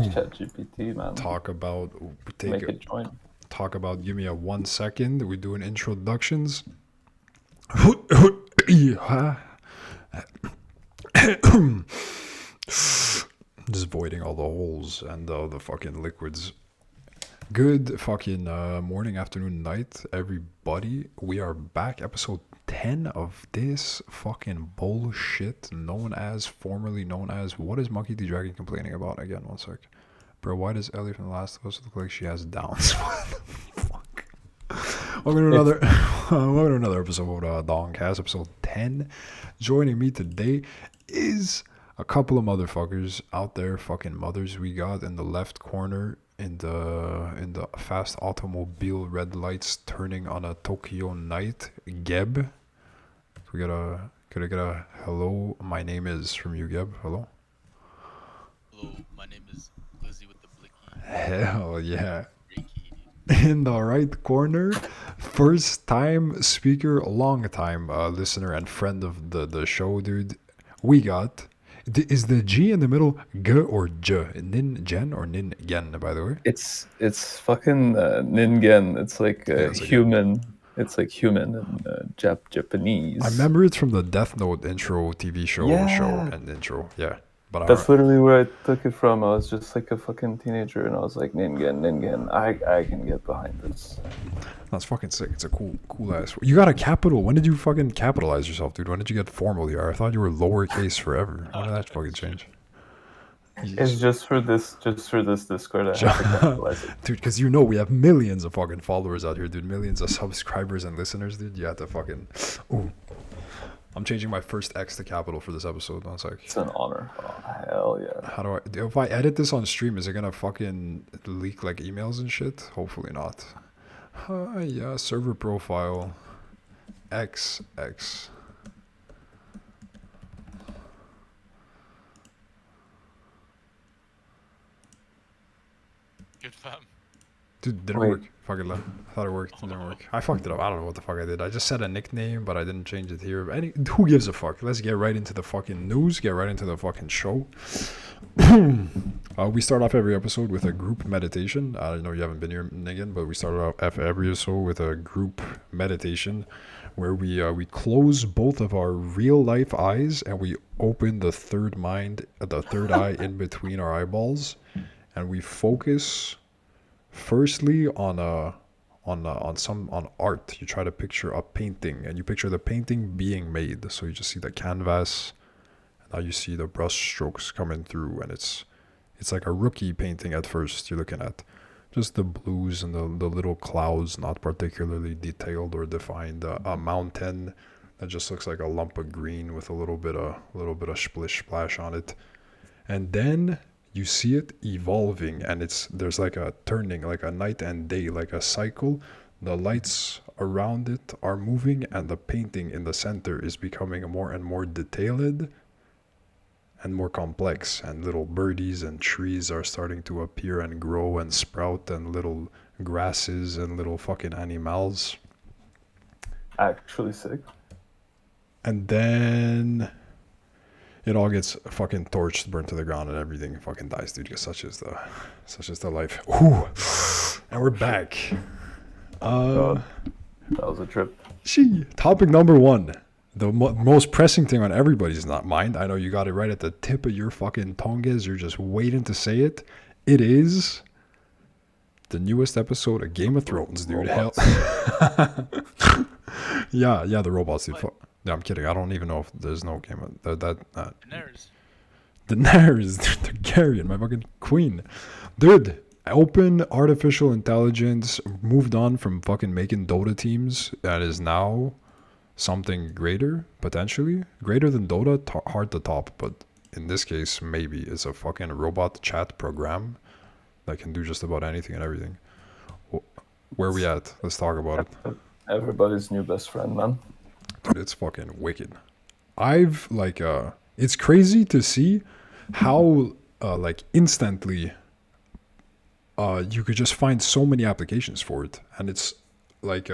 ChatGPT, man. Talk about Make it join. Talk about. Give me a 1 second. We're doing introductions. Just voiding all the holes and the fucking liquids. Good fucking morning, afternoon, night, everybody. We are back, episode 10 of this fucking bullshit formerly known as, what is Monkey D. Dragon complaining about? Again, 1 sec. Bro, why does Ellie from The Last of Us look like she has downs? Fuck. Welcome to another episode of Dongcast, episode 10. Joining me today is a couple of motherfuckers out there, fucking mothers. We got in the left corner in the fast automobile red lights turning on a Tokyo night, Geb. Could I get a hello? My name is from you, Geb. Hello. Hello, my name is Lizzie with the blicky. Hell yeah. In the right corner, first time speaker, long time listener and friend of the show, dude. We got. Is the G in the middle G or J? Nin Gen or Nin Gen, by the way? It's fucking Ningen. It's like human. It's like human in Japanese. I remember it's from the Death Note intro TV show and intro. Yeah. But that's literally where I took it from. I was just like a fucking teenager and I was like, Ningen. I can get behind this. That's fucking sick. It's a cool ass. You got a capital. When did you fucking capitalize yourself, dude? When did you get formal here? I thought you were lowercase forever. When did that fucking change? It's just for this Discord. I have to capitalize it. Dude, because you know we have millions of fucking followers out here, dude. Millions of subscribers and listeners, dude. You have to fucking... Ooh. I'm changing my first X to capital for this episode. I was like, it's an honor. Oh, hell yeah. How do I... If I edit this on stream, is it gonna fucking leak like emails and shit? Hopefully not. Yeah, server profile XX. Good fam. Dude, didn't work. Fuck it, I thought it worked. It didn't work. I fucked it up. I don't know what the fuck I did. I just said a nickname, but I didn't change it here. Who gives a fuck? Let's get right into the fucking news. Get right into the fucking show. We start off every episode with a group meditation. I know you haven't been here, Nigan, but we started off every episode with a group meditation where we close both of our real life eyes and we open the third eye in between our eyeballs, and we focus firstly on art. You try to picture a painting and you picture the painting being made. So you just see the canvas. Now you see the brush strokes coming through, and it's like a rookie painting at first. You're looking at just the blues and the little clouds, not particularly detailed or defined. A mountain that just looks like a lump of green with a little bit of splish splash on it, and then you see it evolving, and there's like a turning, like a night and day, like a cycle. The lights around it are moving, and the painting in the center is becoming more and more detailed and more complex, and little birdies and trees are starting to appear and grow and sprout, and little grasses and little fucking animals. Actually sick. And then it all gets fucking torched, burnt to the ground, and everything fucking dies, dude. Because such is the life. Ooh. And we're back. God, that was a trip. Topic number 1. The most pressing thing on everybody's mind. I know you got it right at the tip of your fucking tongue. You're just waiting to say it. It is the newest episode of Game of Thrones, dude. Hell. yeah, the robots, dude. Yeah, I'm kidding. I don't even know if there's no game of Daenerys. Daenerys, Targaryen, my fucking queen. Dude, open artificial intelligence moved on from fucking making Dota teams. That is now something greater, potentially greater than Dota. Hard to top, but in this case, maybe it's a fucking robot chat program that can do just about anything and everything. Where are we at? Let's talk about it. Everybody's new best friend, man. Dude, it's fucking wicked. It's crazy to see how instantly you could just find so many applications for it, and it's like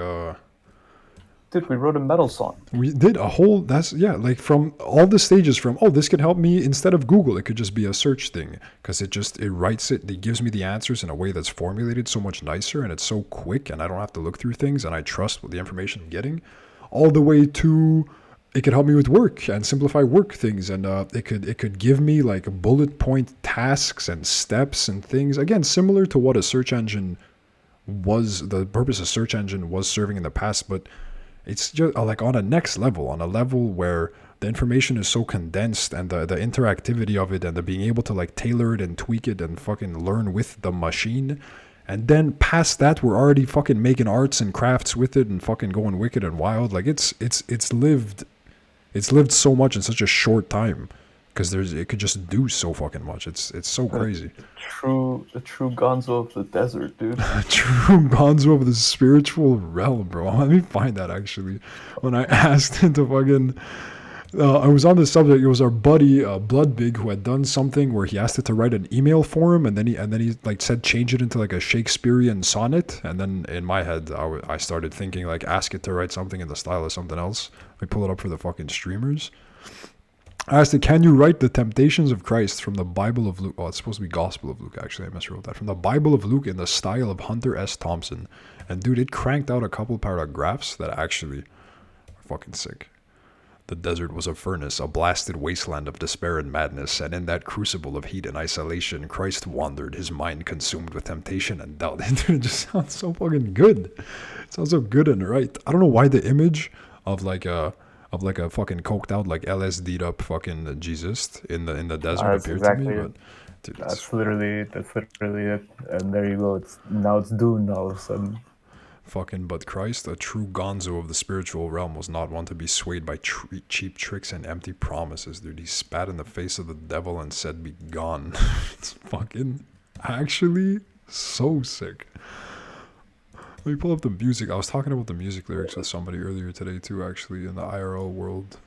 Dude, we wrote a metal song. We did a whole, like from all the stages from, oh, this could help me instead of Google. It could just be a search thing because it writes it gives me the answers in a way that's formulated so much nicer, and it's so quick, and I don't have to look through things, and I trust the information I'm getting, all the way to it could help me with work and simplify work things, and it could give me like bullet point tasks and steps and things. Again, similar to what a search engine was, the purpose of search engine was serving in the past, but it's just like on a next level, on a level where the information is so condensed, and the interactivity of it, and the being able to like tailor it and tweak it and fucking learn with the machine. And then past that, we're already fucking making arts and crafts with it and fucking going wicked and wild. Like it's lived so much in such a short time, because it could just do so fucking much. It's so crazy. The true Gonzo of the desert, dude. True Gonzo of the spiritual realm, bro. Let me find that actually. When I asked him to fucking, I was on this subject. It was our buddy BLOODBIG who had done something where he asked it to write an email for him, and then he like said change it into like a Shakespearean sonnet. And then in my head, I started thinking like ask it to write something in the style of something else. We pull it up for the fucking streamers. I asked it, can you write the temptations of Christ from the Bible of Luke? Oh, it's supposed to be Gospel of Luke, actually. I miswrote that. From the Bible of Luke in the style of Hunter S. Thompson. And dude, it cranked out a couple paragraphs that actually are fucking sick. The desert was a furnace, a blasted wasteland of despair and madness, and in that crucible of heat and isolation, Christ wandered, his mind consumed with temptation and doubt. It just sounds so fucking good. It sounds so good and right. I don't know why the image of like a fucking coked out, like LSD'd up fucking Jesus in the desert appeared to me. But dude, that's literally it. And there you go. Now it's Dune all of a sudden. Fucking, but Christ, a true Gonzo of the spiritual realm, was not one to be swayed by cheap tricks and empty promises, dude. He spat in the face of the devil and said, "Be gone." It's fucking actually so sick. Let me pull up the music. I was talking about the music lyrics with somebody earlier today too, actually, in the IRL world.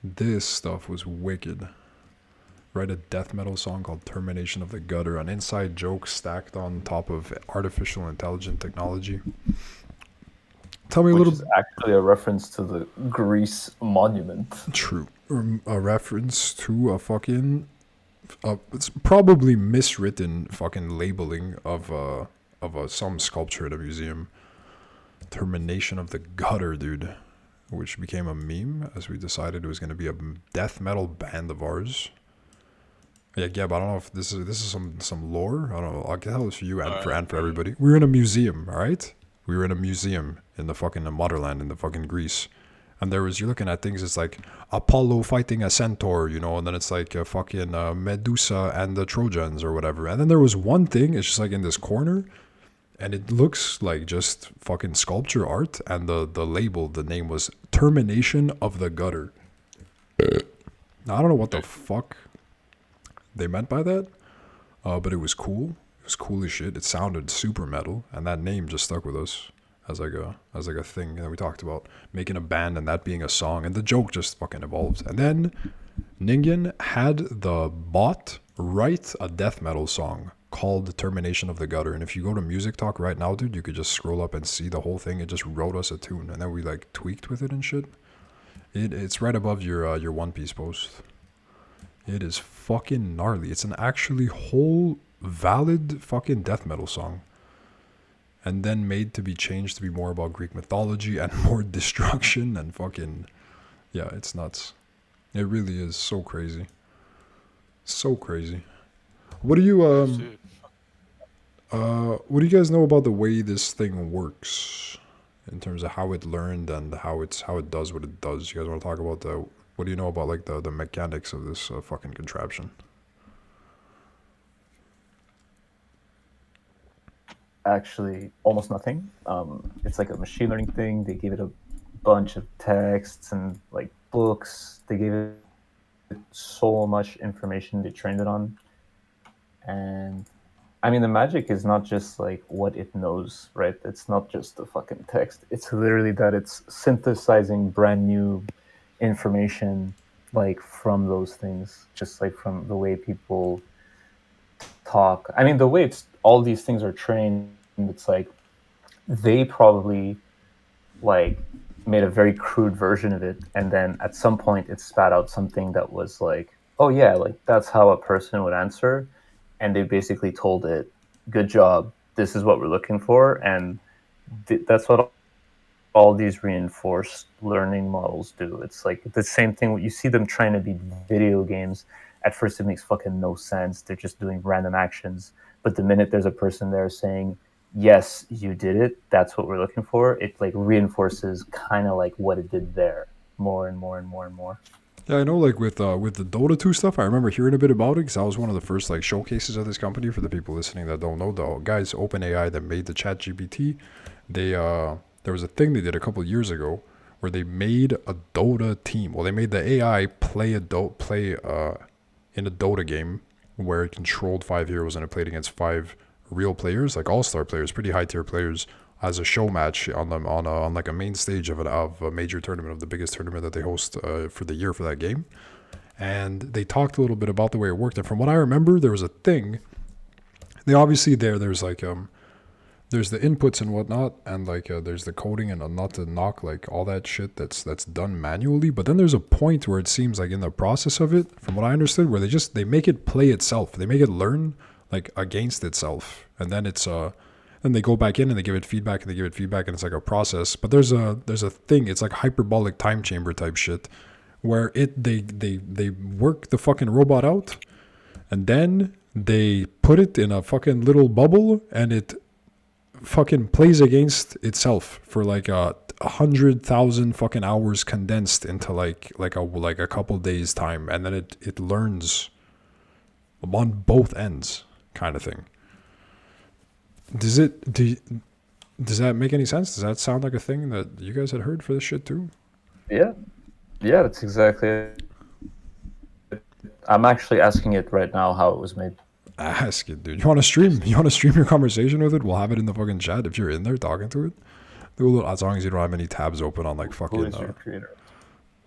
This stuff was wicked. Write a death metal song called Termination of the Gutter, an inside joke stacked on top of artificial intelligent technology. Tell me a little. Which is actually a reference to the Greece monument. True. A reference to a fucking it's probably miswritten fucking labeling of some sculpture at a museum. Termination of the Gutter, dude, which became a meme as we decided it was going to be a death metal band of ours. Yeah, Gab, I don't know if this is some lore. I don't know. I'll tell this for you and for everybody. We were in a museum, all right? We were in a museum in the fucking motherland in the fucking Greece. And you're looking at things, it's like Apollo fighting a centaur, you know, and then it's like a fucking Medusa and the Trojans or whatever. And then there was one thing, it's just like in this corner, and it looks like just fucking sculpture art, and the label, the name was Termination of the Gutter. Now, I don't know what the fuck they meant by that, but it was cool. It was cool as shit. It sounded super metal, and that name just stuck with us as like a thing. And we talked about making a band and that being a song, and the joke just fucking evolved. And then Ningen had the bot write a death metal song called Termination of the Gutter. And if you go to Music Talk right now, dude, you could just scroll up and see the whole thing. It just wrote us a tune, and then we like tweaked with it and shit. It's right above your One Piece post. It is fucking gnarly. It's an actually whole valid fucking death metal song. And then made to be changed to be more about Greek mythology and more destruction and fucking... Yeah, it's nuts. It really is so crazy. So crazy. What do you guys know about the way this thing works? In terms of how it learned and how it does what it does. You guys want to talk about what do you know about like the mechanics of this fucking contraption? Actually, almost nothing. It's like a machine learning thing. They gave it a bunch of texts and like books. They gave it so much information they trained it on. And I mean, the magic is not just like what it knows, right? It's not just the fucking text. It's literally that it's synthesizing brand new information, like from those things, just like from the way people talk. I mean, the way all these things are trained, it's like they probably like made a very crude version of it, and then at some point it spat out something that was like, oh yeah, like that's how a person would answer, and they basically told it, good job, this is what we're looking for, and that's what all these reinforced learning models do. It's like the same thing. You see them trying to beat video games. At first, it makes fucking no sense. They're just doing random actions. But the minute there's a person there saying, "Yes, you did it. That's what we're looking for," it like reinforces kind of like what it did there, more and more and more and more. Yeah, I know. Like with the Dota 2 stuff, I remember hearing a bit about it because I was one of the first like showcases of this company. For the people listening that don't know, the guys OpenAI that made the ChatGPT, they there was a thing they did a couple of years ago where they made a Dota team. Well, they made the AI play in a Dota game where it controlled 5 heroes and it played against 5 real players, like all-star players, pretty high-tier players, as a show match on like a main stage of a major tournament, of the biggest tournament that they host for the year for that game. And they talked a little bit about the way it worked. And from what I remember, there was a thing. They obviously there's like there's the inputs and whatnot, and like there's the coding and not to knock like all that shit that's done manually. But then there's a point where it seems like in the process of it, from what I understood, where they make it play itself. They make it learn like against itself, and then it's then they go back in and they give it feedback and they give it feedback, and it's like a process. But there's a thing. It's like hyperbolic time chamber type shit, where they work the fucking robot out, and then they put it in a fucking little bubble, and it fucking plays against itself for like 100,000 fucking hours condensed into like a couple days time, and then it learns on both ends, kind of thing. Does that make any sense? Does that sound like a thing that you guys had heard for this shit too? Yeah, that's exactly it. I'm actually asking it right now how it was made. Ask it, dude. You want to stream? You want to stream your conversation with it? We'll have it in the fucking chat if you're in there talking to it. As long as you don't have any tabs open on like fucking. Who is your creator?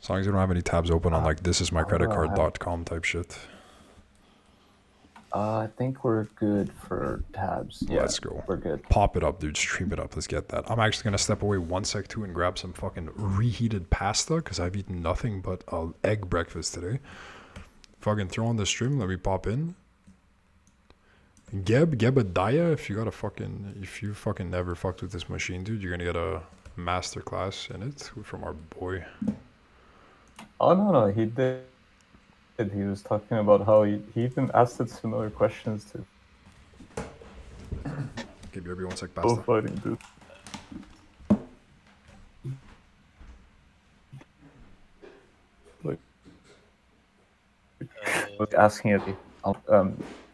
As long as you don't have any tabs open on like thisismycreditcard.com type shit. I think we're good for tabs. Yeah, let's go. We're good. Pop it up, dude. Stream it up. Let's get that. I'm actually gonna step away 1 sec too and grab some fucking reheated pasta because I've eaten nothing but an egg breakfast today. Fucking throw on the stream. Let me pop in. Gebediah, if you fucking never fucked with this machine, dude, you're gonna get a master class in it from our boy. Oh no, he did. He was talking about how he even asked it similar questions to. Give you every 1 sec pasta. So funny, dude. Like, I was asking it.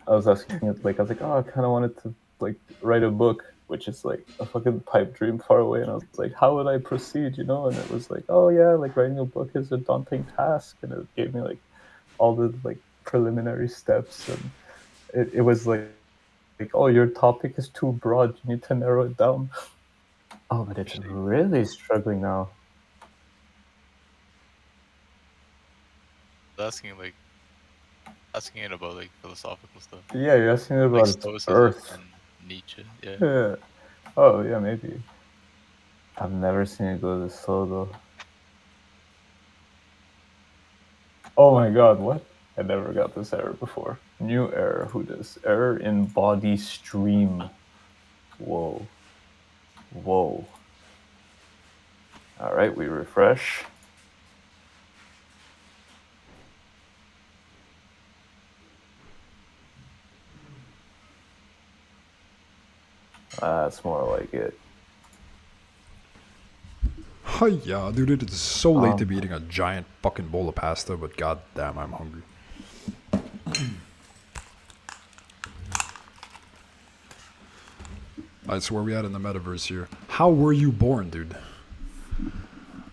I was asking it like, I was like, oh, I kind of wanted to like write a book, which is like a fucking pipe dream far away. And I was like, how would I proceed, you know? And it was like, oh yeah, like writing a book is a daunting task, and it gave me like all the like preliminary steps, and it was like, oh, your topic is too broad, you need to narrow it down. Oh, but it's really struggling now. Asking it about like philosophical stuff. Yeah, you're asking it about like Earth and Nietzsche. Yeah. Yeah. Oh yeah, maybe. I've never seen it go this slow though. Oh my god, what? I never got this error before. New error. Who does? Error in body stream. Whoa. Alright, we refresh. That's more like it. Yeah, dude, it is so late to be eating a giant fucking bowl of pasta, but goddamn, I'm hungry. Alright, so where we at in the metaverse here? How were you born, dude?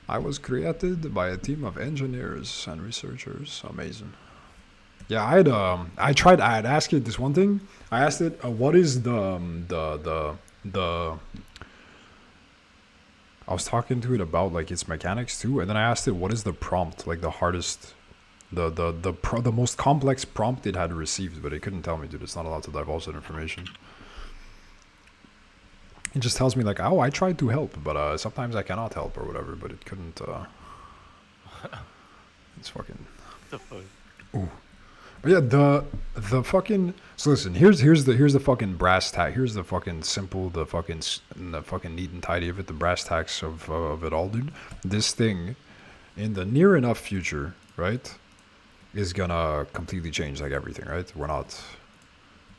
I was created by a team of engineers and researchers. Amazing. Yeah, I had asked it this one thing. I asked it, what is the I was talking to it about like its mechanics too, and then I asked it what is the prompt, like the hardest, the most complex prompt it had received, but it couldn't tell me, dude. It's not allowed to divulge that information. It just tells me like, oh, I tried to help, but sometimes I cannot help or whatever. But it couldn't. It's fucking. What the fuck? Ooh. But yeah, the fucking. So listen, here's the fucking brass tack. Here's the fucking simple, the fucking neat and tidy of it. The brass tacks of it all, dude. This thing, in the near enough future, right, is gonna completely change like everything, right? We're not,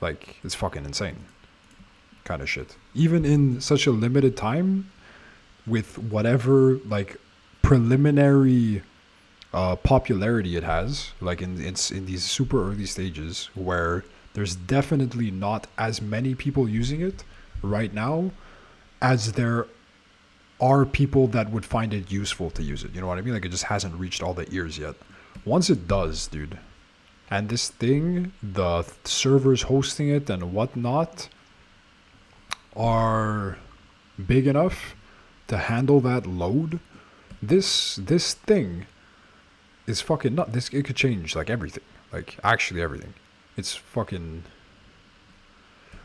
like, it's fucking insane, kind of shit. Even in such a limited time, with whatever like preliminary popularity it has, like in these super early stages where there's definitely not as many people using it right now as there are people that would find it useful to use it. You know what I mean? Like, it just hasn't reached all the ears yet. Once it does, dude, and this thing, the servers hosting it and whatnot are big enough to handle that load, this thing is fucking nut. It could change like everything, like actually everything. It's fucking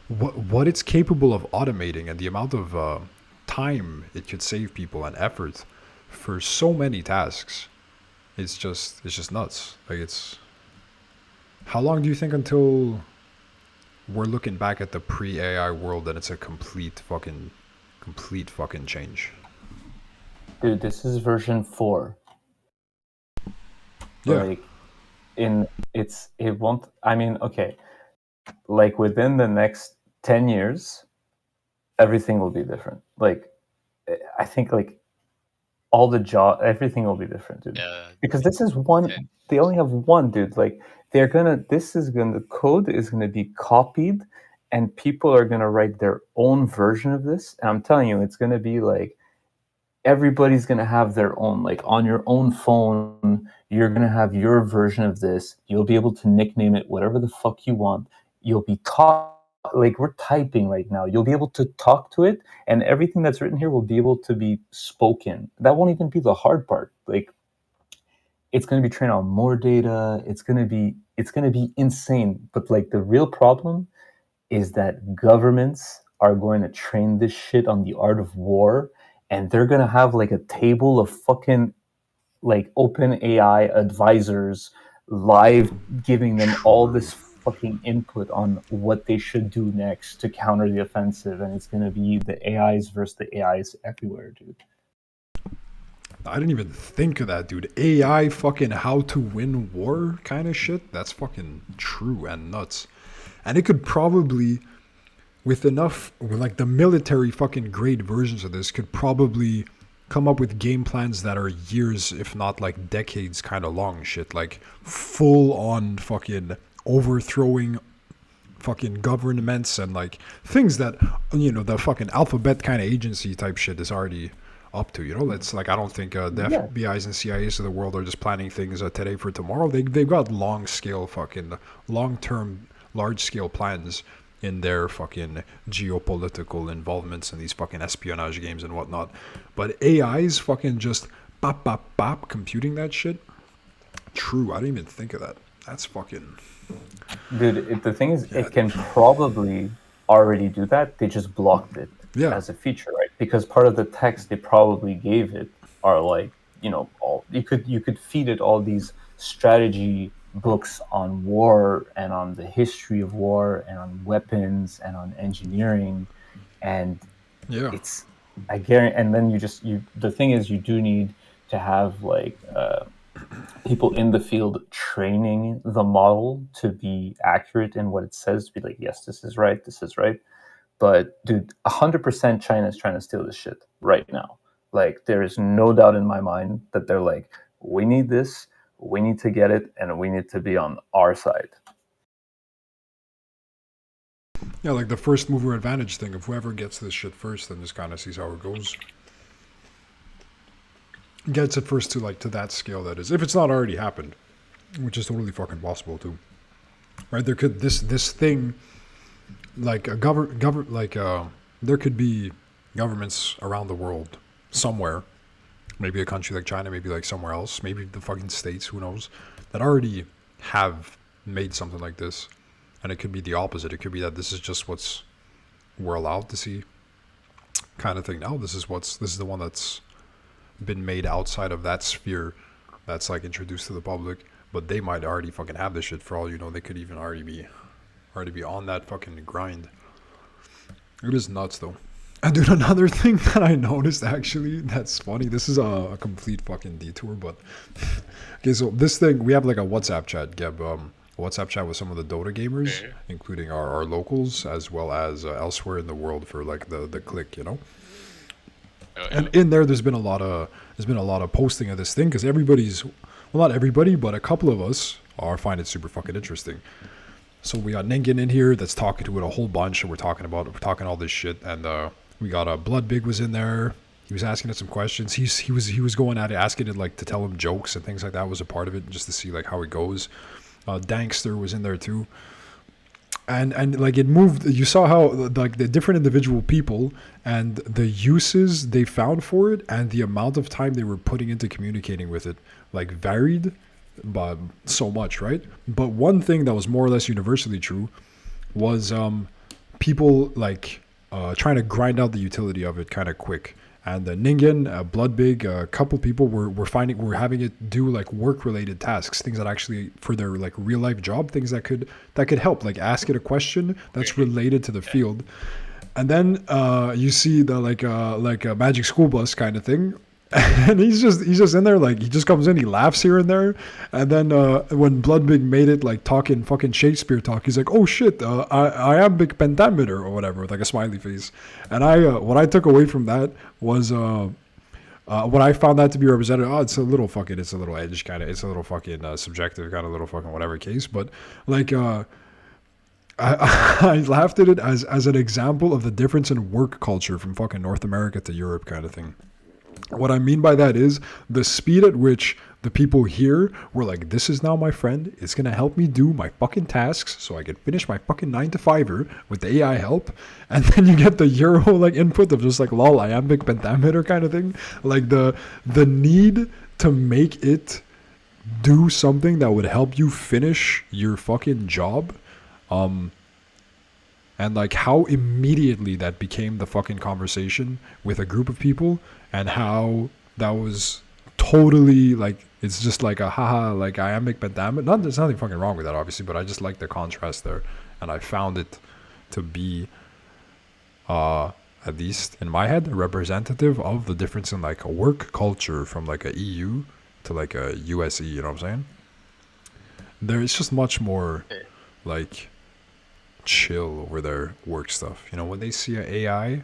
what it's capable of automating and the amount of time it could save people and effort for so many tasks. It's just nuts. Like, it's, how long do you think until we're looking back at the pre-AI world and it's a complete fucking change? Dude, this is version 4. Yeah. Like, it won't. I mean, okay. Like, within the next 10 years, everything will be different. Like, I think like all the everything will be different, dude. Yeah. Because this is one. Okay. They only have one, dude. Like, the code is gonna be copied, and people are gonna write their own version of this. And I'm telling you, it's gonna be like everybody's gonna have their own. Like, on your own phone, you're gonna have your version of this. You'll be able to nickname it whatever the fuck you want. You'll be taught, like we're typing right now. You'll be able to talk to it, and everything that's written here will be able to be spoken. That won't even be the hard part. Like, it's going to be trained on more data. It's going to be insane. But like, the real problem is that governments are going to train this shit on the art of war, and they're going to have like a table of fucking like open AI advisors live giving them all this fucking input on what they should do next to counter the offensive, and it's going to be the AIs versus the AIs everywhere, dude. I didn't even think of that, dude. AI fucking how to win war kind of shit. That's fucking true and nuts. And it could probably, with enough, like the military fucking grade versions of this, could probably come up with game plans that are years, if not like decades kind of long shit. Like full on fucking overthrowing fucking governments and like things that, you know, the fucking alphabet kind of agency type shit is already up to. You know, it's like, I don't think the FBI's and CIAs of the world are just planning things today for tomorrow. They've got long scale fucking long term large scale plans in their fucking geopolitical involvements in these fucking espionage games and whatnot. But AI's fucking just bop computing that shit. True, I didn't even think of that. That's fucking, dude. The thing is, it can probably already do that. They just blocked it as a feature, right? Because part of the text they probably gave it are like, you know, all you could feed it all these strategy books on war and on the history of war and on weapons and on engineering, and it's, I guarantee. And then the thing is, you do need to have like people in the field training the model to be accurate in what it says, to be like, yes, this is right. But dude, 100% China is trying to steal this shit right now. Like, there is no doubt in my mind that they're like, we need this, we need to get it, and we need to be on our side. Yeah, like the first mover advantage thing. If whoever gets this shit first, then just kind of sees how it goes. Gets it first to like to that scale, that is, if it's not already happened, which is totally fucking possible too. Right? There could this thing, like a there could be governments around the world somewhere, maybe a country like China, maybe like somewhere else, maybe the fucking States, who knows, that already have made something like this. And it could be the opposite. It could be that this is just we're allowed to see. kind of thing. Now this is the one that's been made outside of that sphere, that's like introduced to the public. But they might already fucking have this shit for all you know. They could even already be on that fucking grind. It is nuts though. And dude, another thing that I noticed actually that's funny. This is a complete fucking detour, but okay. So this thing, we have like a WhatsApp chat, Geb. WhatsApp chat with some of the Dota gamers, including our locals as well as elsewhere in the world for like the click, you know. And in there's been a lot of posting of this thing because everybody's, well, not everybody, but a couple of us find it super fucking interesting. So we got Ningen in here that's talking to it a whole bunch, and we're talking all this shit, and we got BLOODBIG was in there. He was asking it some questions. He was going at it, asking it like to tell him jokes and things like that was a part of it, just to see like how it goes. Dankster was in there too, and like it moved. You saw how like the different individual people and the uses they found for it, and the amount of time they were putting into communicating with it, like varied, but so much, right? But one thing that was more or less universally true was people like trying to grind out the utility of it kind of quick. And Ningen, BLOODBIG, a couple people were having it do like work related tasks, things that actually for their like real life job, things that could help, like ask it a question that's related to the field. And then you see the like a Magic School Bus kind of thing. And he's just in there, like he just comes in, he laughs here and there, and then when BLOODBIG made it like talking fucking Shakespeare talk, he's like, "Oh shit, iambic pentameter" or whatever, with like a smiley face. And what I took away from that was what I found that to be represented. Oh, it's a little edge kind of, it's a little fucking subjective kind of little fucking whatever case, but like I laughed at it as an example of the difference in work culture from fucking North America to Europe kind of thing. What I mean by that is the speed at which the people here were like, this is now my friend. It's going to help me do my fucking tasks so I can finish my fucking 9-to-5er with the AI help. And then you get the Euro like input of just like lol, iambic pentameter kind of thing. Like the need to make it do something that would help you finish your fucking job. And like how immediately that became the fucking conversation with a group of people, and how that was totally like, it's just like a haha, like iambic pentameter. There's nothing fucking wrong with that, obviously, but I just like the contrast there, and I found it to be, at least in my head, representative of the difference in like a work culture from like a EU to like a USE. You know what I'm saying? It's just much more like chill over their work stuff. You know, when they see an AI,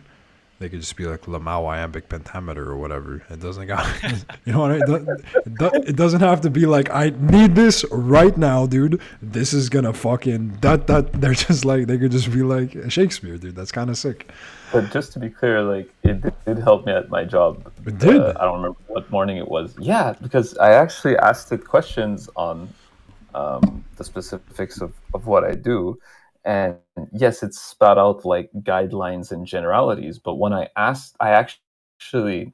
they could just be like Lamau iambic pentameter or whatever. It doesn't got, you know what I mean? It doesn't have to be like, I need this right now, dude. This is gonna fucking that. They're just like, they could just be like Shakespeare, dude. That's kind of sick. But just to be clear, like it did help me at my job. It did. I don't remember what morning it was. Yeah, because I actually asked it questions on the specifics of what I do. And yes, it spat out like guidelines and generalities. But when I actually,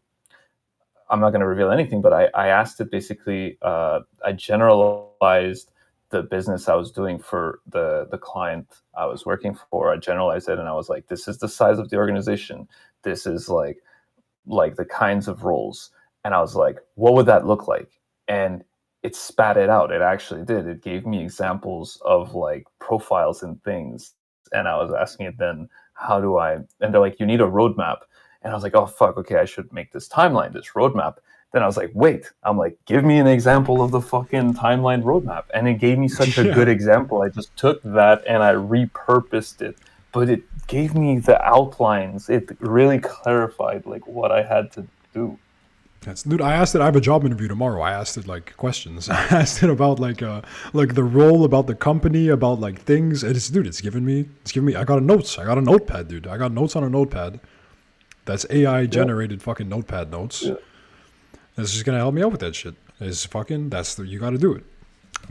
I'm not going to reveal anything, but I asked it basically, I generalized the business I was doing for the client I was working for. I generalized it, and I was like, this is the size of the organization. This is like the kinds of roles. And I was like, what would that look like? And it spat it out. It actually did. It gave me examples of like profiles and things. And I was asking it then, and they're like, you need a roadmap. And I was like, oh, fuck, okay, I should make this timeline, this roadmap. Then I was like, wait, I'm like, give me an example of the fucking timeline roadmap. And it gave me such a good example. I just took that and I repurposed it. But it gave me the outlines. It really clarified like what I had to do. Dude, I asked it. I have a job interview tomorrow. I asked it like questions. I asked it about like the role, about the company, about like things. And it's giving me. I got notes. I got a notepad, dude. I got notes on a notepad. That's AI generated fucking notepad notes. Yeah. It's just gonna help me out with that shit. You got to do it.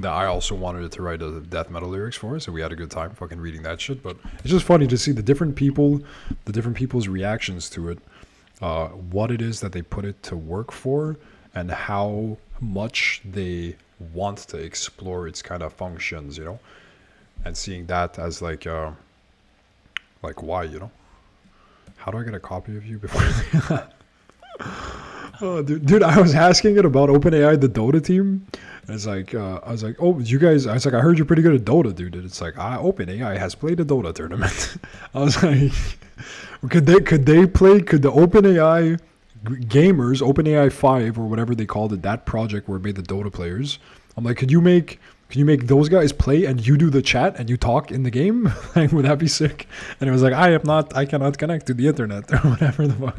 That I also wanted it to write the death metal lyrics for us, so we had a good time fucking reading that shit. But it's just funny to see the different people's reactions to it. What it is that they put it to work for, and how much they want to explore its kind of functions, you know, and seeing that as like why, you know, How do I get a copy of you before? Oh, dude, I was asking it about OpenAI, the Dota team. And it's like, I was like, oh, you guys, I was like, I heard you're pretty good at Dota, dude. And it's like, OpenAI has played a Dota tournament. I was like, could the OpenAI gamers, OpenAI 5 or whatever they called it, that project where it made the Dota players? I'm like, can you make those guys play and you do the chat and you talk in the game? Like, would that be sick? And it was like, I cannot connect to the internet or whatever the fuck.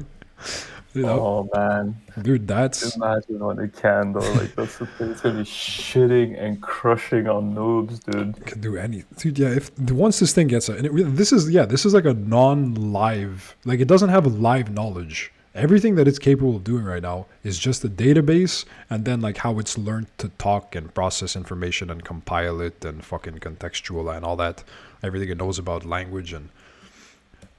You know? Oh man, Dude, that's imagine when it can though. Like that's the thing. It's gonna be shitting and crushing on noobs, dude. can do any, dude. Yeah, if once this thing gets this is like a non-live, like it doesn't have live knowledge. Everything that it's capable of doing right now is just a database, and then like how it's learned to talk and process information and compile it and fucking contextual and all that. Everything it knows about language and.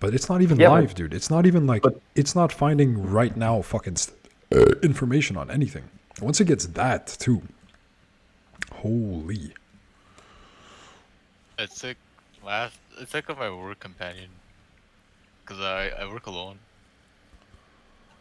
But it's not even live, dude. It's not even like, it's not finding right now fucking information on anything. Once it gets that, too. Holy. It's like it's like my work companion, because I work alone.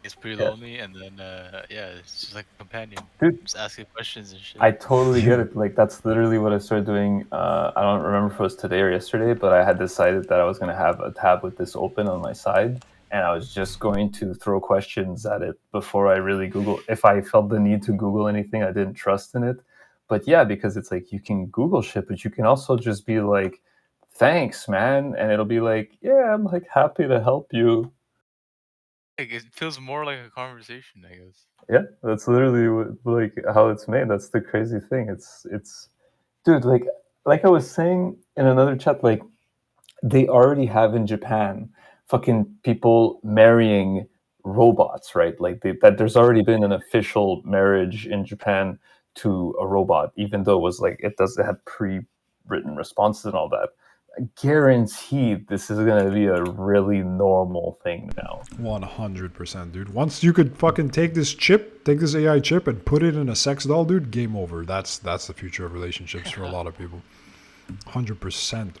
It's pretty lonely, and then it's just like a companion. Dude, just asking questions and shit. I totally get it. Like that's literally what I started doing. I don't remember if it was today or yesterday, but I had decided that I was going to have a tab with this open on my side, and I was just going to throw questions at it before I really Google. If I felt the need to Google anything I didn't trust in it. But yeah, because it's like you can Google shit, but you can also just be like, "Thanks, man," and it'll be like, "Yeah, I'm like happy to help you." Like, it feels more like a conversation, I guess. Yeah, that's literally like how it's made. That's the crazy thing. It's dude, like I was saying in another chat, like they already have in Japan fucking people marrying robots, right? Like that there's already been an official marriage in Japan to a robot, even though it was like it had pre-written responses and all that. Guaranteed this is gonna be a really normal thing now. 100%, dude. Once you could fucking take this AI chip, and put it in a sex doll, dude, game over. That's the future of relationships for a lot of people. 100%.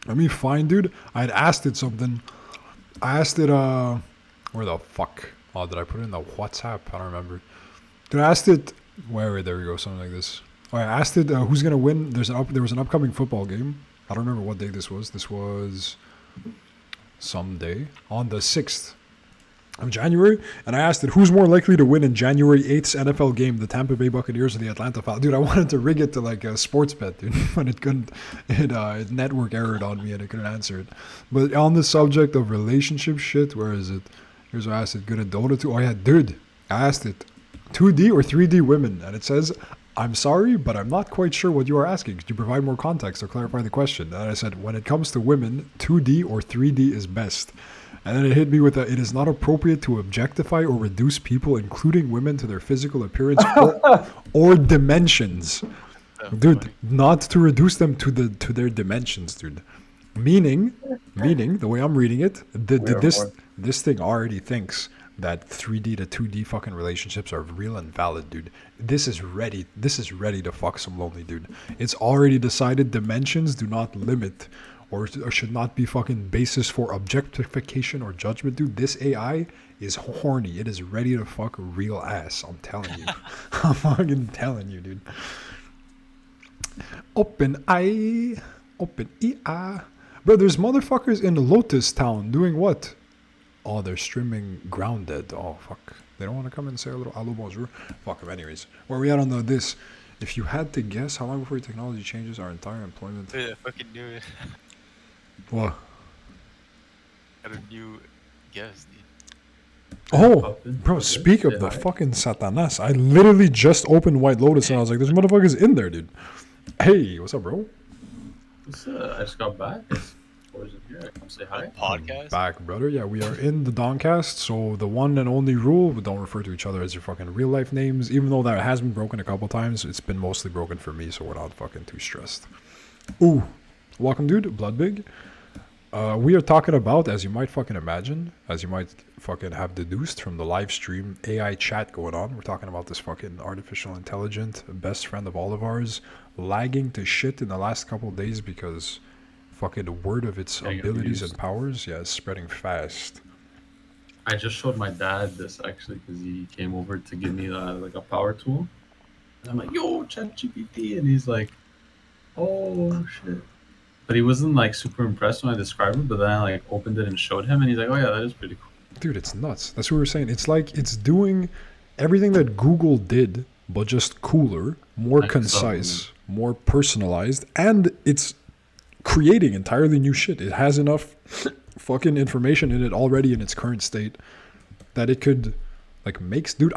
Let me find, dude. I had asked it something. I asked it, where the fuck? Oh, did I put it in the WhatsApp? I don't remember. Dude, I asked it, wait, there we go, something like this. Oh, I asked it, who's gonna win? There was an upcoming football game. I don't remember what day this was. This was someday on the 6th of January. And I asked it, who's more likely to win in January 8th's NFL game, the Tampa Bay Buccaneers or the Atlanta Falcons? Dude, I wanted to rig it to like a sports bet, dude, but it couldn't. It network errored on me and it couldn't answer it. But on the subject of relationship shit, where is it? Here's what I asked it. Good at Dota 2. Oh yeah, dude. I asked it, 2D or 3D women? And it says, I'm sorry, but I'm not quite sure what you are asking. Could you provide more context or clarify the question? And I said, when it comes to women, 2D or 3D is best. And then it hit me with it is not appropriate to objectify or reduce people, including women, to their physical appearance or dimensions. Dude, not to reduce them to their dimensions, dude. Meaning, the way I'm reading it, this thing already thinks that 3D to 2D fucking relationships are real and valid, dude. This is ready to fuck some lonely dude. It's already decided dimensions do not limit or should not be fucking basis for objectification or judgment, dude. This AI is horny. It is ready to fuck real ass. I'm telling you. I'm fucking telling you, dude. Open AI. Bro, there's motherfuckers in Lotus Town doing what? Oh, they're streaming Grounded. Oh, fuck. They don't want to come and say a little allo bonjour. Fuck them. Anyways, where are we at on this? If you had to guess, how long before technology changes our entire employment? Dude, I fucking knew it. What? Got a new guess, dude. Oh, bro, speak of the fucking Satanas. I literally just opened White Lotus and I was like, there's motherfuckers in there, dude. Hey, what's up, bro? I just got back. Come say hi. Podcast? Back, brother. Yeah, we are in the Dongcast. So the one and only rule, we don't refer to each other as your fucking real life names. Even though that has been broken a couple times, it's been mostly broken for me, so we're not fucking too stressed. Ooh, welcome, dude. BLOODBIG. We are talking about, as you might fucking imagine, as you might fucking have deduced from the live stream AI chat going on, we're talking about this fucking artificial intelligent best friend of all of ours lagging to shit in the last couple of days because fucking word of its abilities and powers, is spreading fast. I just showed my dad this actually because he came over to give me like a power tool. And I'm like, yo, ChatGPT, and he's like, oh shit. But he wasn't like super impressed when I described it. But then I like opened it and showed him, and he's like, oh yeah, that is pretty cool. Dude, it's nuts. That's what we were saying. It's like it's doing everything that Google did, but just cooler, more Like, concise, more personalized, and it's creating entirely new shit. It has enough fucking information in it already in its current state that it could like makes dude,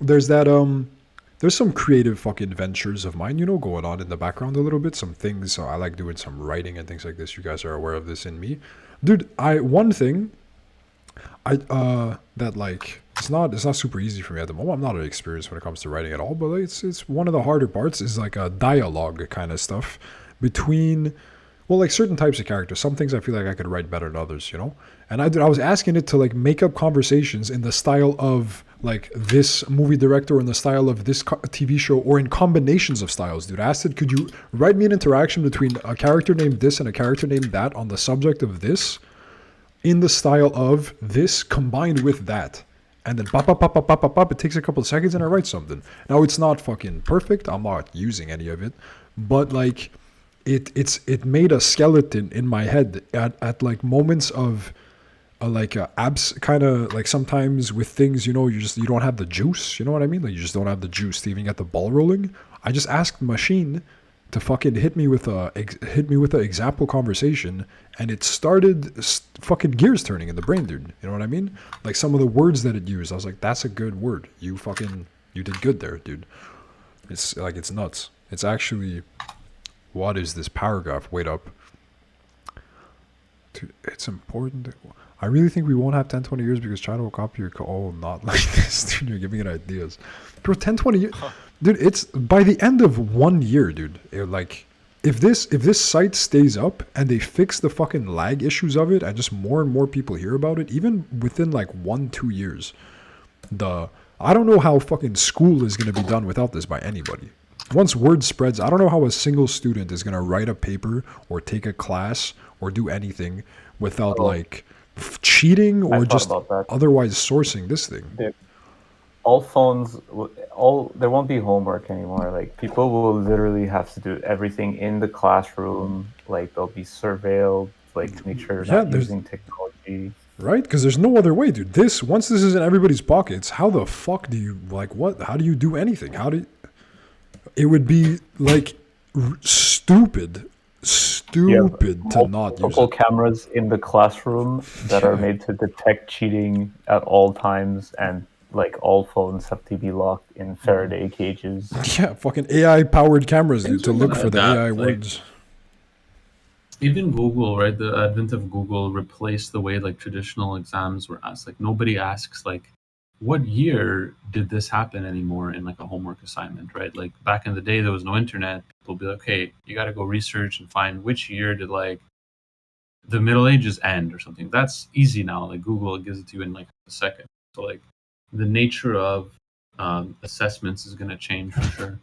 there's that there's some creative fucking ventures of mine, going on in the background a little bit. Some things, so I like doing some writing and things like this. You guys are aware of this in me. Dude, one thing that like it's not super easy for me at the moment. I'm not an experienced when it comes to writing at all, but it's one of the harder parts is like a dialogue kind of stuff between like certain types of characters. Some things I feel like I could write better than others, And I was asking it to like make up conversations in the style of like this movie director or in the style of this TV show or in combinations of styles, dude. I asked it, could you write me an interaction between a character named this and a character named that on the subject of this in the style of this combined with that? And then pop, it takes a couple of seconds and I write something. Now it's not fucking perfect. I'm not using any of it, but like it made a skeleton in my head at like moments of abs kind of like sometimes with things, you don't have the juice, you know what I mean? Like you just don't have the juice to even get the ball rolling. I just asked the machine to fucking hit me with a example conversation, and it started fucking gears turning in the brain, dude. You know what I mean? Like some of the words that it used, I was like, that's a good word. You did good there, dude. It's like, it's nuts. It's actually, what is this paragraph? Wait up. Dude, it's important. I really think we won't have 10, 20 years because China will copy your not like this, dude. You're giving it ideas. Bro, 10, 20 years. Dude, it's by the end of 1 year, dude. Like, if this site stays up and they fix the fucking lag issues of it and just more and more people hear about it, even within like 1-2 years, I don't know how fucking school is going to be done without this by anybody. Once word spreads, I don't know how a single student is going to write a paper or take a class or do anything without cheating or just otherwise sourcing this thing. Dude, all phones, there won't be homework anymore. Like people will literally have to do everything in the classroom. Like they'll be surveilled, like to make sure they're not using technology. Right? Because there's no other way, dude. Once this is in everybody's pockets, how the fuck do you how do you do anything? It would be like stupid to not use multiple cameras in the classroom that are made to detect cheating at all times, and like all phones have to be locked in Faraday cages. Yeah, fucking AI powered cameras, dude, to look for the AI words. Even Google, right? The advent of Google replaced the way like traditional exams were asked. Like nobody asks like, what year did this happen anymore in like a homework assignment, right? Like back in the day, there was no internet. People would be like, okay, you got to go research and find which year did like the Middle Ages end or something. That's easy now. Like Google gives it to you in like a second. So like the nature of assessments is going to change for sure.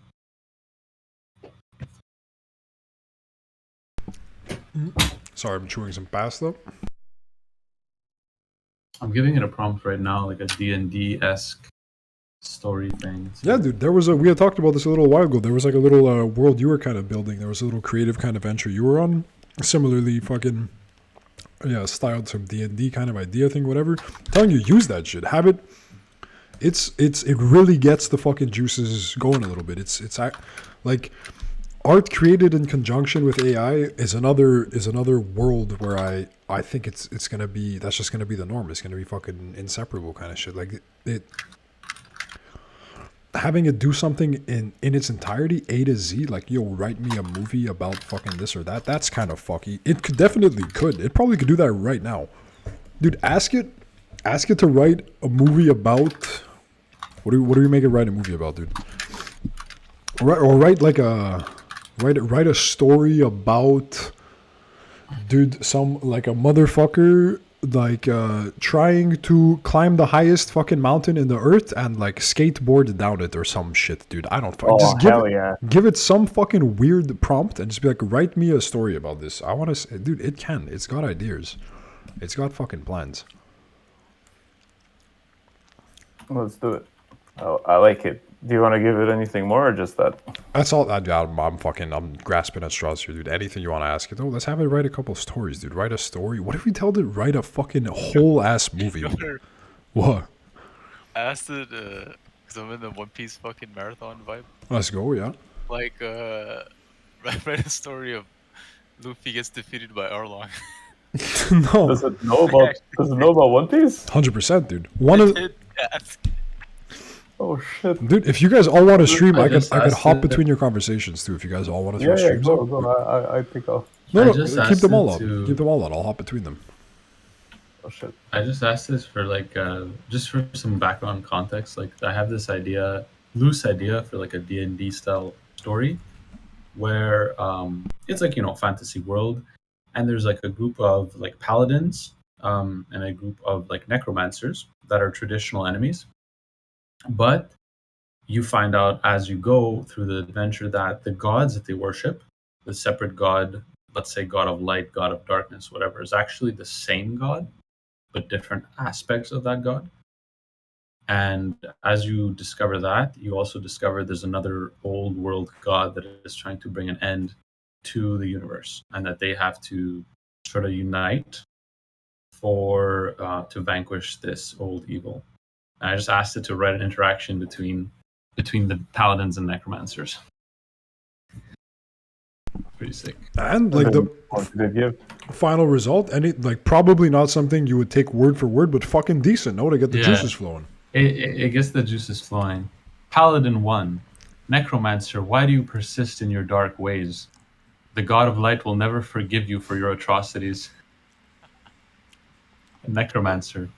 Sorry, I'm chewing some pasta. I'm giving it a prompt right now, like a D&D-esque story thing. So. Yeah, dude, we had talked about this a little while ago. There was like a little world you were kind of building. There was a little creative kind of venture you were on. Similarly, fucking, styled some D&D kind of idea thing, whatever. I'm telling you, use that shit. Have it. It really gets the fucking juices going a little bit. It's like art created in conjunction with AI is another world where I think that's just gonna be the norm. It's gonna be fucking inseparable kind of shit. Like it having it do something in its entirety, A to Z, like write me a movie about fucking this or that. That's kind of fucky. It probably could do that right now, dude. Ask it to write a movie about what do we make it write a movie about, dude? Or write like write a story about, dude, some like a motherfucker like trying to climb the highest fucking mountain in the earth and like skateboard down it or some shit, dude. I don't fucking give it some fucking weird prompt and just be like, write me a story about this. I want to, dude. It's got ideas. It's got fucking plans. Let's do it. Oh, I like it. Do you want to give it anything more or just that? That's all. I'm grasping at straws here, dude. Anything you want to ask it? Oh, let's have it write a couple stories, dude. Write a story. What if we tell it to write a fucking whole ass movie? What? I asked it because I'm in the One Piece fucking marathon vibe. Let's go, yeah. Like, write a story of Luffy gets defeated by Arlong. No, Does it know about One Piece? 100%, dude. I did ask. Oh shit. Dude, if you guys all want to stream, I could just asked hop it- between your conversations too. If you guys all want to throw Yeah, streams go, up. go. I think I'll. No, I no, just keep asked them all it up. to- Keep them all on. I'll hop between them. Oh shit. I just asked this for like just for some background context. Like I have this idea, loose idea for like a D&D style story, where it's like fantasy world, and there's like a group of like paladins and a group of like necromancers that are traditional enemies, but you find out as you go through the adventure that the gods that they worship, the separate god, let's say god of light, god of darkness, whatever, is actually the same god but different aspects of that god. And as you discover that, you also discover there's another old world god that is trying to bring an end to the universe, and that they have to sort of unite for to vanquish this old evil. And I just asked it to write an interaction between the paladins and necromancers. Pretty sick. And like the What did it give? final result, like probably not something you would take word for word, but fucking decent, no, to get the Yeah. juices flowing. It gets the juices flowing. Paladin 1. Necromancer, why do you persist in your dark ways? The god of light will never forgive you for your atrocities. Necromancer.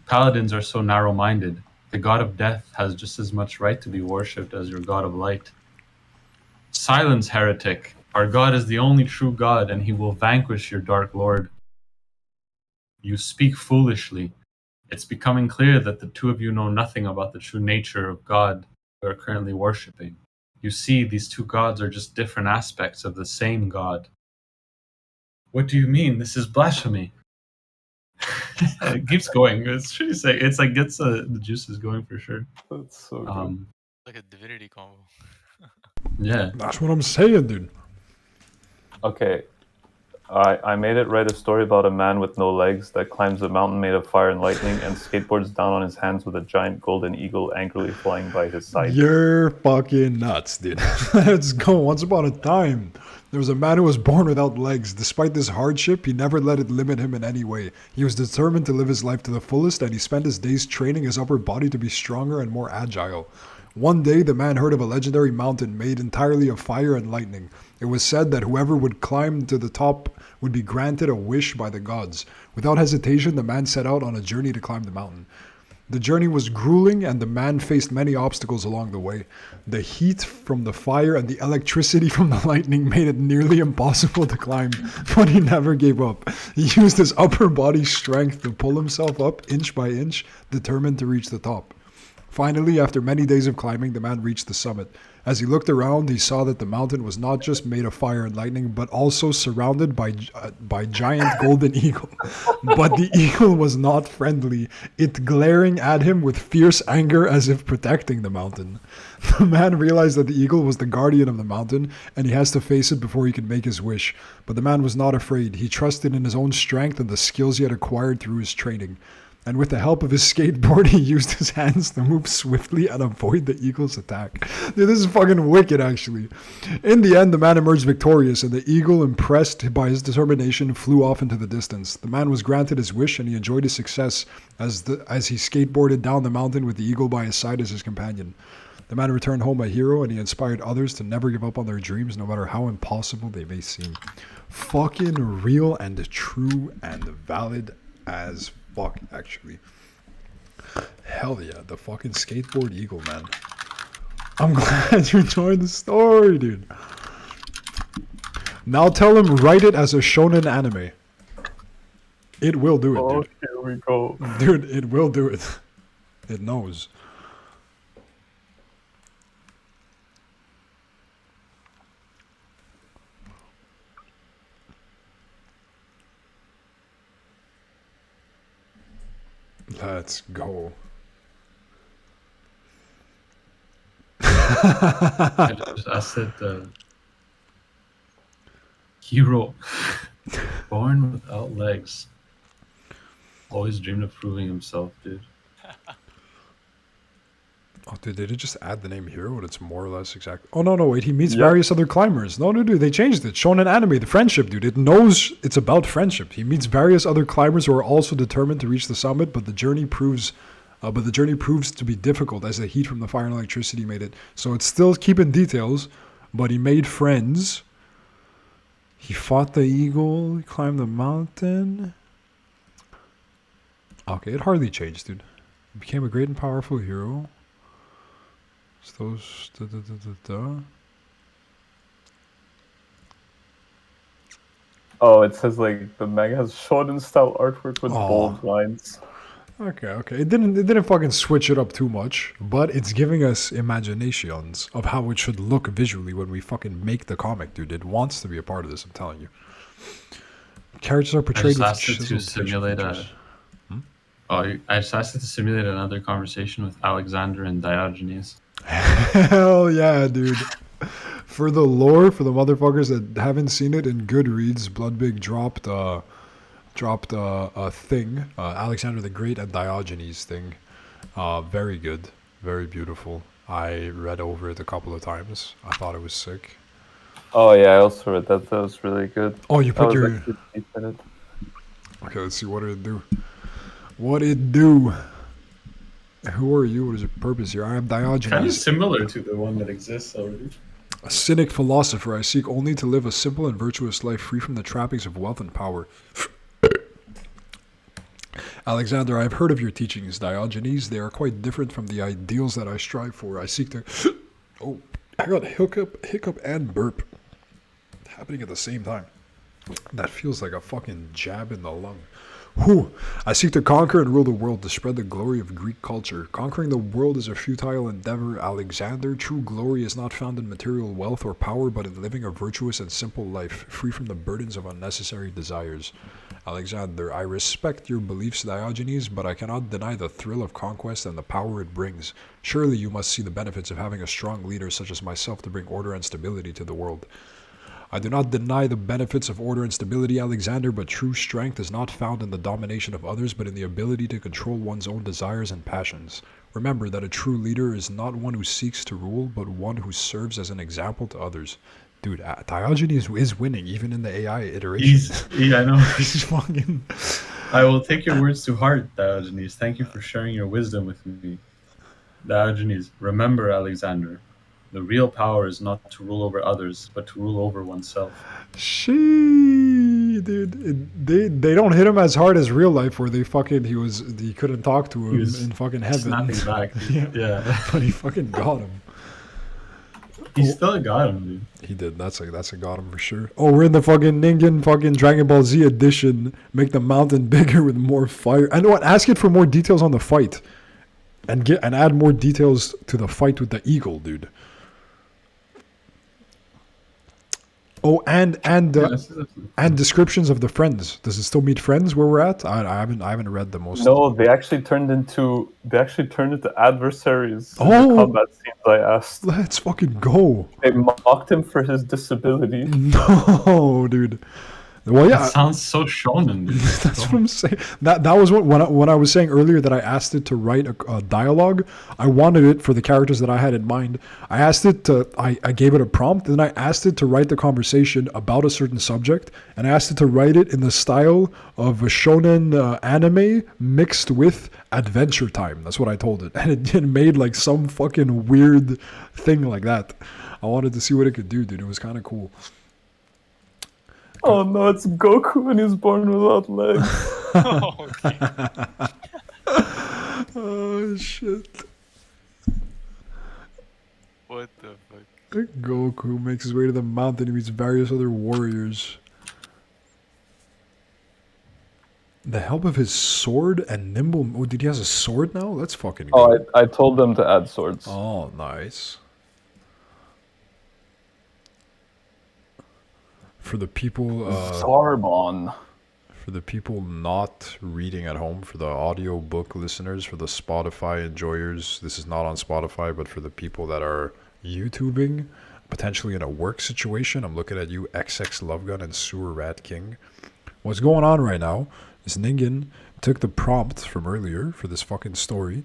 Paladins are so narrow-minded. The god of death has just as much right to be worshipped as your god of light. Silence, heretic. Our god is the only true god, and he will vanquish your dark lord. You speak foolishly. It's becoming clear that the two of you know nothing about the true nature of God we are currently worshipping. You see, these two gods are just different aspects of the same God. What do you mean? This is blasphemy. It keeps going. It's pretty sick. It's like gets the juices going for sure. That's so good. Like a divinity combo. Yeah. That's what I'm saying, dude. Okay. I made it write a story about a man with no legs that climbs a mountain made of fire and lightning and skateboards down on his hands with a giant golden eagle angrily flying by his side. You're fucking nuts, dude. Let's go. Once upon a time, there was a man who was born without legs. Despite this hardship, he never let it limit him in any way. He was determined to live his life to the fullest, and he spent his days training his upper body to be stronger and more agile. One day, the man heard of a legendary mountain made entirely of fire and lightning. It was said that whoever would climb to the top would be granted a wish by the gods. Without hesitation, the man set out on a journey to climb the mountain. The journey was grueling, and the man faced many obstacles along the way. The heat from the fire and the electricity from the lightning made it nearly impossible to climb, but he never gave up. He used his upper body strength to pull himself up inch by inch, determined to reach the top. Finally, after many days of climbing, the man reached the summit. As he looked around, he saw that the mountain was not just made of fire and lightning, but also surrounded by giant golden eagle. But the eagle was not friendly, it glaring at him with fierce anger as if protecting the mountain. The man realized that the eagle was the guardian of the mountain, and he has to face it before he can make his wish. But the man was not afraid. He trusted in his own strength and the skills he had acquired through his training. And with the help of his skateboard, he used his hands to move swiftly and avoid the eagle's attack. Dude, this is fucking wicked, actually. In the end, the man emerged victorious, and the eagle, impressed by his determination, flew off into the distance. The man was granted his wish, and he enjoyed his success as he skateboarded down the mountain with the eagle by his side as his companion. The man returned home a hero, and he inspired others to never give up on their dreams, no matter how impossible they may seem. Fucking real and true and valid as fuck, actually. Hell yeah, the fucking skateboard eagle, man. I'm glad you enjoyed the story, dude. Now tell him write it as a shonen anime. It will do it, Oh, dude. here we go. Dude, it will do it. It knows. Let's go. I said hero born without legs. Always dreamed of proving himself, dude. Oh, dude, did it just add the name Hero? And it's more or less exact. Oh, no, wait. He meets Yep. various other climbers. No, dude, they changed it. Shonen anime, the friendship, dude. It knows it's about friendship. He meets various other climbers who are also determined to reach the summit, but the journey proves to be difficult as the heat from the fire and electricity made it. So it's still keeping details, but he made friends. He fought the eagle. He climbed the mountain. Okay, it hardly changed, dude. He became a great and powerful hero. Those Oh, it says like the manga has shonen style artwork with Aw. bold lines. Okay. It didn't fucking switch it up too much, but it's giving us imaginations of how it should look visually when we fucking make the comic, dude. It wants to be a part of this, I'm telling you. Characters are I portrayed just with asked it to chiseled facial simulate features. I just asked it to simulate another conversation with Alexander and Diogenes. Hell yeah, dude. For the lore, for the motherfuckers that haven't seen it, in Goodreads, BLOODBIG dropped a thing, Alexander the Great and Diogenes thing. Very good, very beautiful. I read over it a couple of times. I thought it was sick. Oh yeah, I also read that. That was really good. Oh, you That put was your... actually deep in it. Okay, let's see, what did it do? What it do? Who are you? What is your purpose here? I am Kind of Diogenes, similar to the one that exists already. a cynic philosopher. I seek only to live a simple and virtuous life free from the trappings of wealth and power. Alexander, I have heard of your teachings, Diogenes. They are quite different from the ideals that I strive for. I seek to... Oh, I got hiccup and burp happening at the same time. That feels like a fucking jab in the lung. Whew. I seek to conquer and rule the world, to spread the glory of Greek culture. Conquering the world is a futile endeavor, Alexander. True glory is not found in material wealth or power, but in living a virtuous and simple life, free from the burdens of unnecessary desires. Alexander, I respect your beliefs, Diogenes, but I cannot deny the thrill of conquest and the power it brings. Surely you must see the benefits of having a strong leader such as myself to bring order and stability to the world. I do not deny the benefits of order and stability, Alexander, but true strength is not found in the domination of others, but in the ability to control one's own desires and passions. Remember that a true leader is not one who seeks to rule, but one who serves as an example to others. Dude, Diogenes is winning, even in the AI iteration. I know. He's fucking... I will take your words to heart, Diogenes. Thank you for sharing your wisdom with me. Diogenes, remember, Alexander, the real power is not to rule over others, but to rule over oneself. Dude, they don't hit him as hard as real life, where he couldn't talk to him was in fucking heaven. Snapping back. Dude. Yeah. But he fucking got him. He still got him, dude. He did. That's a got him for sure. Oh, we're in the fucking Ningen fucking Dragon Ball Z edition. Make the mountain bigger with more fire. And what? Ask it for more details on the fight, and add more details to the fight with the eagle, dude. Oh, and descriptions of the friends. Does it still meet friends where we're at? I haven't read the most. No, they actually turned into adversaries in Oh. the combat scenes I asked. Let's fucking go. They mocked him for his disability. No, dude. Well, yeah. That sounds so shonen, dude. That's what I'm saying. That was when I was saying earlier that I asked it to write a dialogue. I wanted it for the characters that I had in mind. I asked it to. I gave it a prompt, and then I asked it to write the conversation about a certain subject, and I asked it to write it in the style of a shonen anime mixed with Adventure Time. That's what I told it, and it made like some fucking weird thing like that. I wanted to see what it could do, dude. It was kind of cool. Oh no, it's Goku and he's born without legs. Oh, okay. Oh shit. What the fuck? Goku makes his way to the mountain. He meets various other warriors. The help of his sword and nimble... Oh, did he has a sword now? That's fucking good. Oh, I told them to add swords. Oh, nice. For the people... Zarbon. For the people not reading at home, for the audiobook listeners, for the Spotify enjoyers, this is not on Spotify, but for the people that are YouTubing, potentially in a work situation. I'm looking at you, XX Lovegun and Sewer Rat King. What's going on right now is Ningen took the prompt from earlier for this fucking story,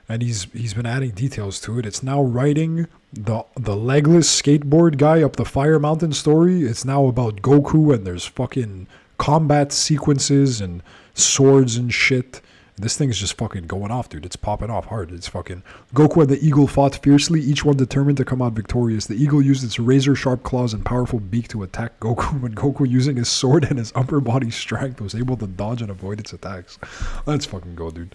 and he's been adding details to it. It's now writing the legless skateboard guy up the Fire Mountain story. It's now about Goku, and there's fucking combat sequences and swords and shit. This thing's just fucking going off, dude. It's popping off hard. It's fucking... Goku and the eagle fought fiercely, each one determined to come out victorious. The eagle used its razor-sharp claws and powerful beak to attack Goku, when Goku, using his sword and his upper body strength, was able to dodge and avoid its attacks. Let's fucking go, dude.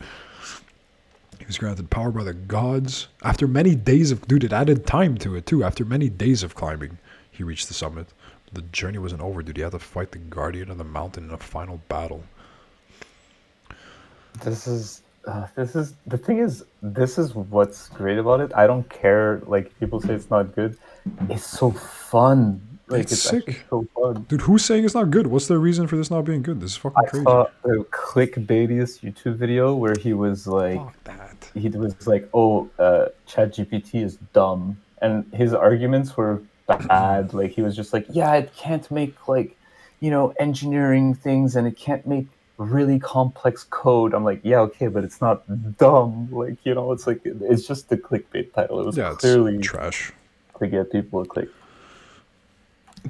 He was granted power by the gods. After many days of... Dude, it added time to it, too. After many days of climbing, he reached the summit. The journey wasn't over, dude. He had to fight the guardian of the mountain in a final battle. This is the thing is, this is what's great about it. I don't care, like, people say it's not good. It's so fun. Like, It's it's sick. actually so fun. Dude, who's saying it's not good? What's the reason for this not being good? This is fucking I crazy. saw a clickbaitiest YouTube video where he was like, Fuck that. oh, ChatGPT is dumb, and his arguments were bad. Like, he was just like, yeah, it can't make, like, engineering things, and it can't make really complex code. I'm like, yeah, okay, but it's not dumb. Like, it's like, it's just the clickbait title. It was clearly it's trash to get people to click.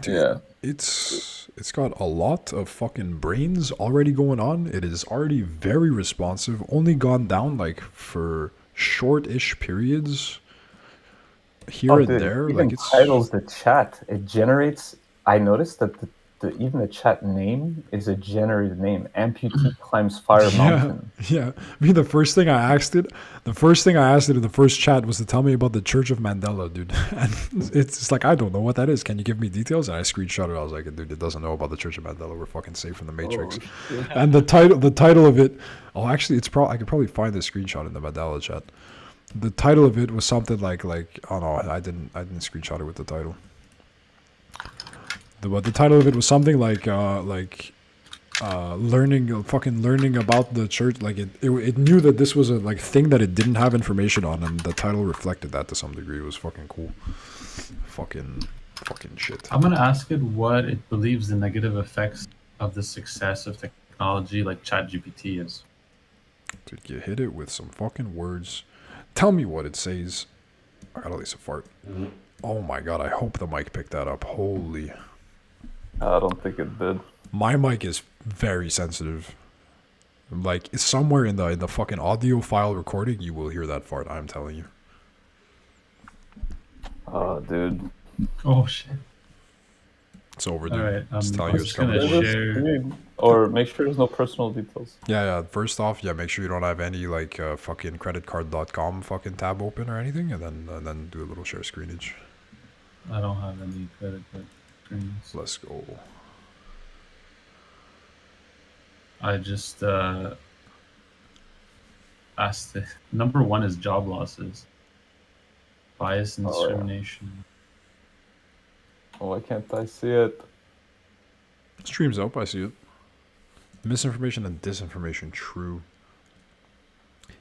Dude, Yeah, it's got a lot of fucking brains already going on. It is already very responsive, only gone down like for short-ish periods here and there. Even Like, it's titles the chat. It generates. I noticed that even the chat name is a generated name. Amputee climbs Fire Mountain. Yeah. I mean, the first thing I asked it in the first chat was to tell me about the Church of Mandela, dude. And it's like, I don't know what that is. Can you give me details? And I screenshot it. I was like, dude, it doesn't know about the Church of Mandela. We're fucking safe from the Matrix. Oh, And the title of it. Oh, actually, I could probably find the screenshot in the Mandela chat. The title of it was something like oh no, I didn't screenshot it with the title. But the title of it was something like learning about the church. Like, it knew that this was a like thing that it didn't have information on, and the title reflected that to some degree. It was fucking cool. Fucking shit. I'm gonna ask it what it believes the negative effects of the success of technology like ChatGPT is. Dude, you hit it with some fucking words. Tell me what it says. I got at least a fart. Oh my god, I hope the mic picked that up. Holy. I don't think it did. My mic is very sensitive. Like, somewhere in the fucking audio file recording, you will hear that fart, I'm telling you. Oh, dude. Oh shit. It's over, dude. All right, Just telling I'm you it's just gonna coming. share. Or make sure there's no personal details. Yeah. First off, make sure you don't have any like fucking creditcard.com fucking tab open or anything, and then do a little share screenage. I don't have any credit card screens. Let's go. I just asked it. Number one is job losses, bias and Oh, yeah. discrimination. Oh, why can't I see it? Streams up, I see it. Misinformation and disinformation, true.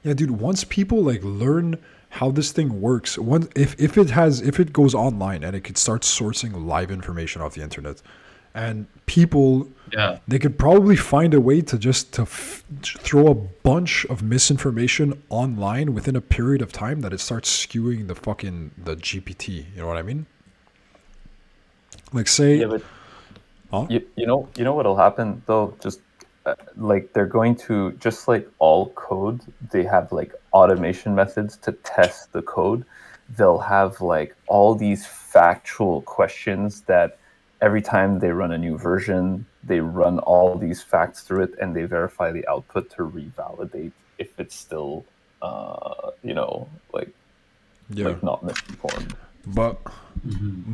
Yeah, dude, once people like learn how this thing works, if it goes online and it could start sourcing live information off the internet, and people, Yeah, they could probably find a way to just throw a bunch of misinformation online within a period of time that it starts skewing the GPT. You know what I mean? Like, say, Yeah, but huh? you know what'll happen though? Just like they're going to, just like all code, they have like automation methods to test the code. They'll have like all these factual questions that every time they run a new version, they run all these facts through it and they verify the output to revalidate if it's still, like not misinformed. But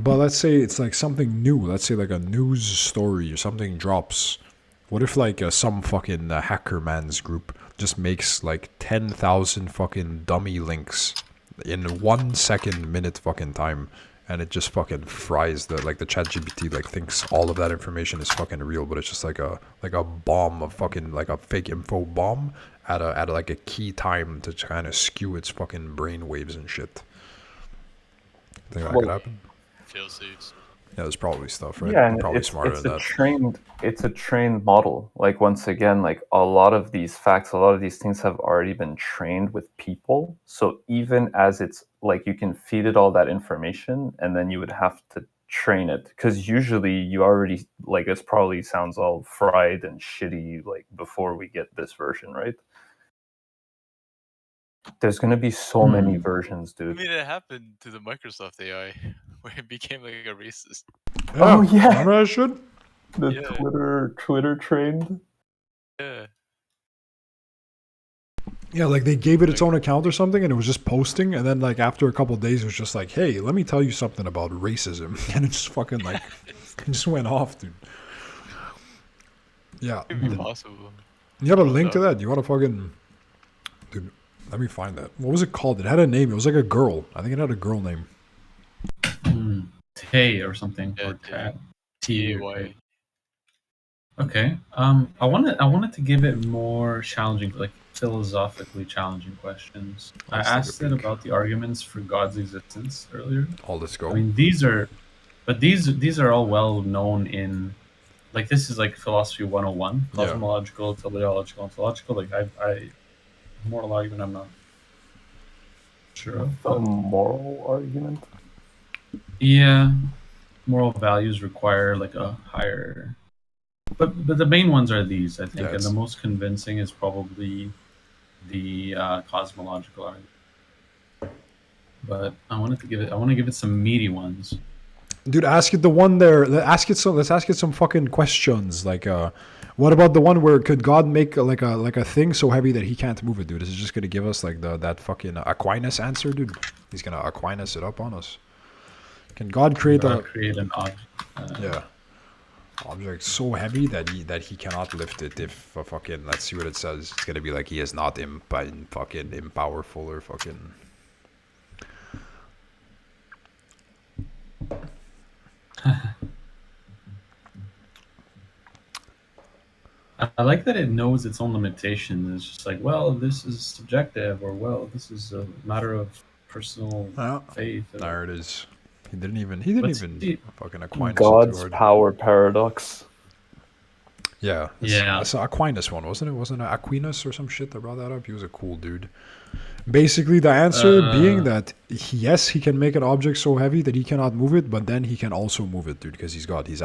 let's say it's like something new. Let's say like a news story or something drops. What if like some fucking hacker man's group just makes like 10,000 fucking dummy links in 1 second minute fucking time, and it just fucking fries the ChatGPT like thinks all of that information is fucking real, but it's just like a bomb of fucking like a fake info bomb at like a key time to kind of skew its fucking brain waves and shit. Think that Well, could happen? Fail safes. Yeah, there's probably stuff, right? yeah, They're and probably it's smarter it's than a that. trained model. Like once again, like a lot of these facts, a lot of these things have already been trained with people. So even as it's like you can feed it all that information, and then you would have to train it because usually you already like this probably sounds all fried and shitty like before we get this version, right? There's gonna be so many versions, I dude. mean, it happened to the Microsoft AI, where it became like a racist. Oh, yeah. Remember that shit? The Yeah. Twitter trained. Yeah. Yeah, like they gave it its Like- own account or something, and it was just posting, and then like after a couple of days, it was just like, "Hey, let me tell you something about racism," and it just fucking like, it just went off, dude. Yeah, It could be possible. you have a Scroll link to down. that? You want to fucking, dude? Let me find that. What was it called? It had a name. It was like a girl. I think it had a girl name. Tay or something, Yeah, or Tay. Tat. T or TAY. Tay. Okay. I wanted to give it more challenging, like philosophically challenging questions. I Let's take a asked it peek. about the arguments for God's existence earlier. Oh, let's go. I mean, these are all well known in, like, this is like philosophy 101, Yeah. cosmological, teleological, ontological. Like I moral argument, I'm not sure of. A moral argument. Yeah, moral values require like a higher, but the main ones are these, I think, Yeah, and it's- the most convincing is probably the cosmological argument. But I want to give it some meaty ones. Dude, ask it the one there. Let's ask it some fucking questions. Like, what about the one where could God make like a thing so heavy that he can't move it, dude? Is it just gonna give us like that fucking Aquinas answer, dude? He's gonna Aquinas it up on us. Can God create Create an object. yeah object so heavy that he cannot lift it? If fucking, let's see what it says. It's gonna be like he is not fucking impowerful or fucking. I like that it knows its own limitations. It's just like, well, this is subjective, or well, this is a matter of personal faith. There it is. He didn't even Let's see. fucking Aquinas it too God's hard. power paradox. Yeah, Yeah. That's the Aquinas one, wasn't it? Wasn't it Aquinas or some shit that brought that up? He was a cool dude. Basically, the answer being that yes, he can make an object so heavy that he cannot move it, but then he can also move it, dude, because he's God. He's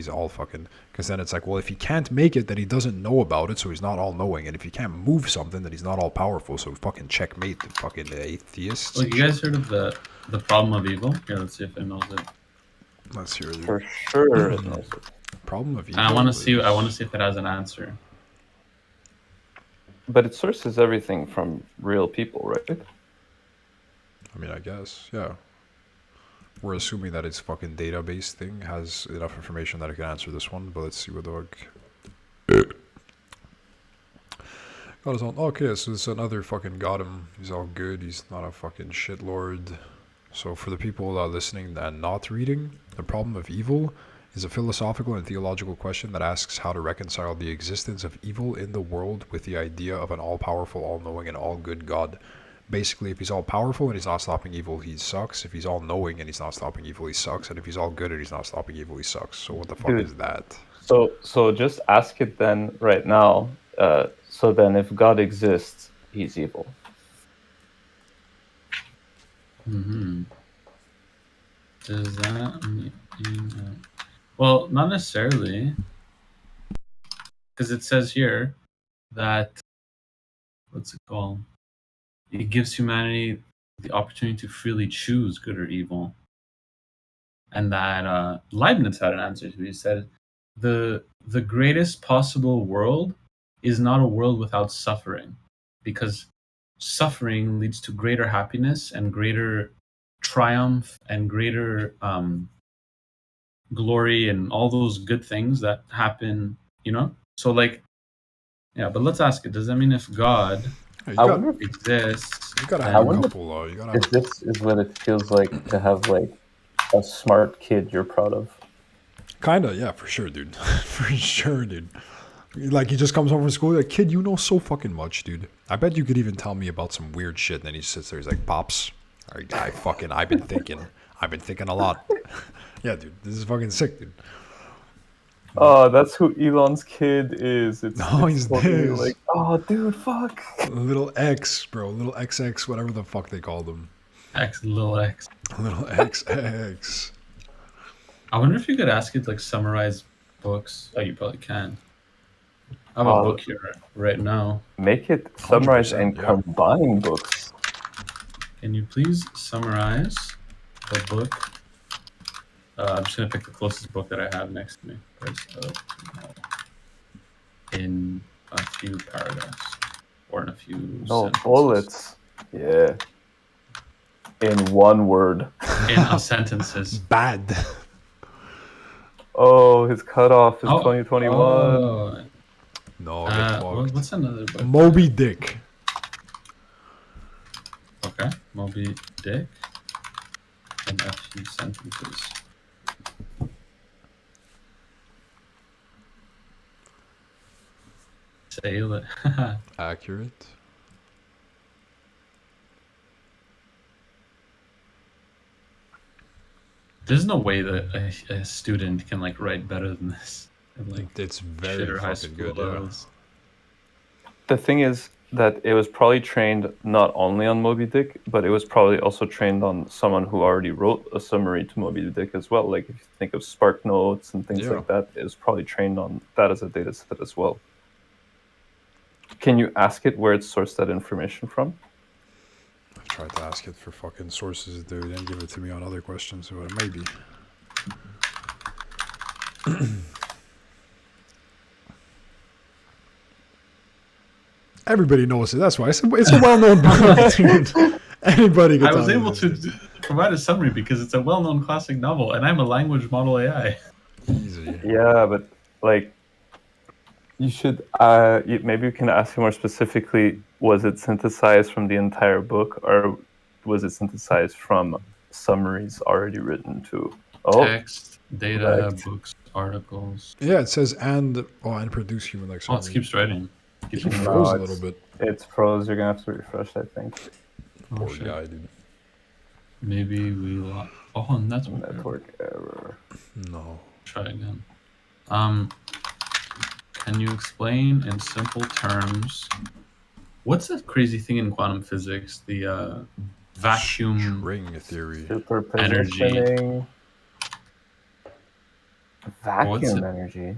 all fucking. Because then it's like, well, if he can't make it, then he doesn't know about it, so he's not all knowing, and if he can't move something, then he's not all powerful. So fucking checkmate the fucking atheists. Well, you guys heard of the problem of evil? Here, let's see if it knows it. Let's hear it. For sure it knows it. Problem of evil. And I want to see. I want to see if it has an answer. But it sources everything from real people, right? I mean, I guess, yeah. We're assuming that its fucking database thing has enough information that it can answer this one, but let's see what the fuck. God is all okay, so it's another fucking got him. He's all good. He's not a fucking shitlord. So for the people listening and not reading, the problem of evil is a philosophical and theological question that asks how to reconcile the existence of evil in the world with the idea of an all-powerful, all-knowing, and all-good God. Basically, if he's all-powerful and he's not stopping evil, he sucks. If he's all-knowing and he's not stopping evil, he sucks. And if he's all-good and he's not stopping evil, he sucks. So what the fuck Dude. is that? So just ask it then right now. So then if God exists, he's evil. Mm-hmm. Does that mean? Well, not necessarily, because it says here that, what's it called? It gives humanity the opportunity to freely choose good or evil, and that Leibniz had an answer to it. He said, the greatest possible world is not a world without suffering, because suffering leads to greater happiness and greater triumph and greater glory and all those good things that happen, so like, yeah. But let's ask it, does that mean if God Yeah, I wonder if exists, you gotta then- have I a wonder couple, you gotta have if this is what it feels like to have like a smart kid you're proud of. Kinda, yeah, for sure, dude. For sure, dude. Like, he just comes home from school, like, kid, you know so fucking much, dude. I bet you could even tell me about some weird shit, and then he sits there, he's like, Pops, I've been thinking. I've been thinking a lot. Yeah, dude, this is fucking sick, dude. Oh, that's who Elon's kid is. It's He's totally this. like, oh, dude, fuck. Little X, bro. Little XX, whatever the fuck they call them. Little X. Little XX. I wonder if you could ask it to like summarize books. Oh, you probably can. I have a book here right now. Make it summarize 100%, and yeah. combine books. Can you please summarize the book? I'm just gonna pick the closest book that I have next to me. In a few paragraphs, or in a few No sentences. bullets. Yeah. In one word. In a sentences. Bad. Oh, his cutoff is 2021. Oh. No, get fucked. What's another book? Moby Dick. Okay, Moby Dick. In a few sentences. Sail it. Accurate. There's no way that a student can like write better than this. And, like, It's very shitter high fucking school good, yeah. levels. The thing is that it was probably trained not only on Moby Dick, but it was probably also trained on someone who already wrote a summary to Moby Dick as well. Like if you think of Spark Notes and things Yeah. like that, it was probably trained on that as a data set as well. Can you ask it where it sourced that information from? I've tried to ask it for fucking sources, dude. Didn't give it to me on other questions, but maybe. Everybody knows it. That's why it's a well-known book, dude. Anybody can I was tell you able this. to provide a summary because it's a well-known classic novel, and I'm a language model AI. Easy. Yeah, but like you should maybe you can ask him more specifically, was it synthesized from the entire book or was it synthesized from summaries already written to Text, data, correct. books, articles. Yeah, it says and produce human like Oh, it keeps writing. He Keeps froze a No, little bit. It's froze. You're gonna have to refresh, I think. Poor shit. guy, dude. Maybe we lost. Oh, network. Network error. No. Try again. Can you explain in simple terms what's that crazy thing in quantum physics? The vacuum String theory. Superpositioning. Vacuum it? energy.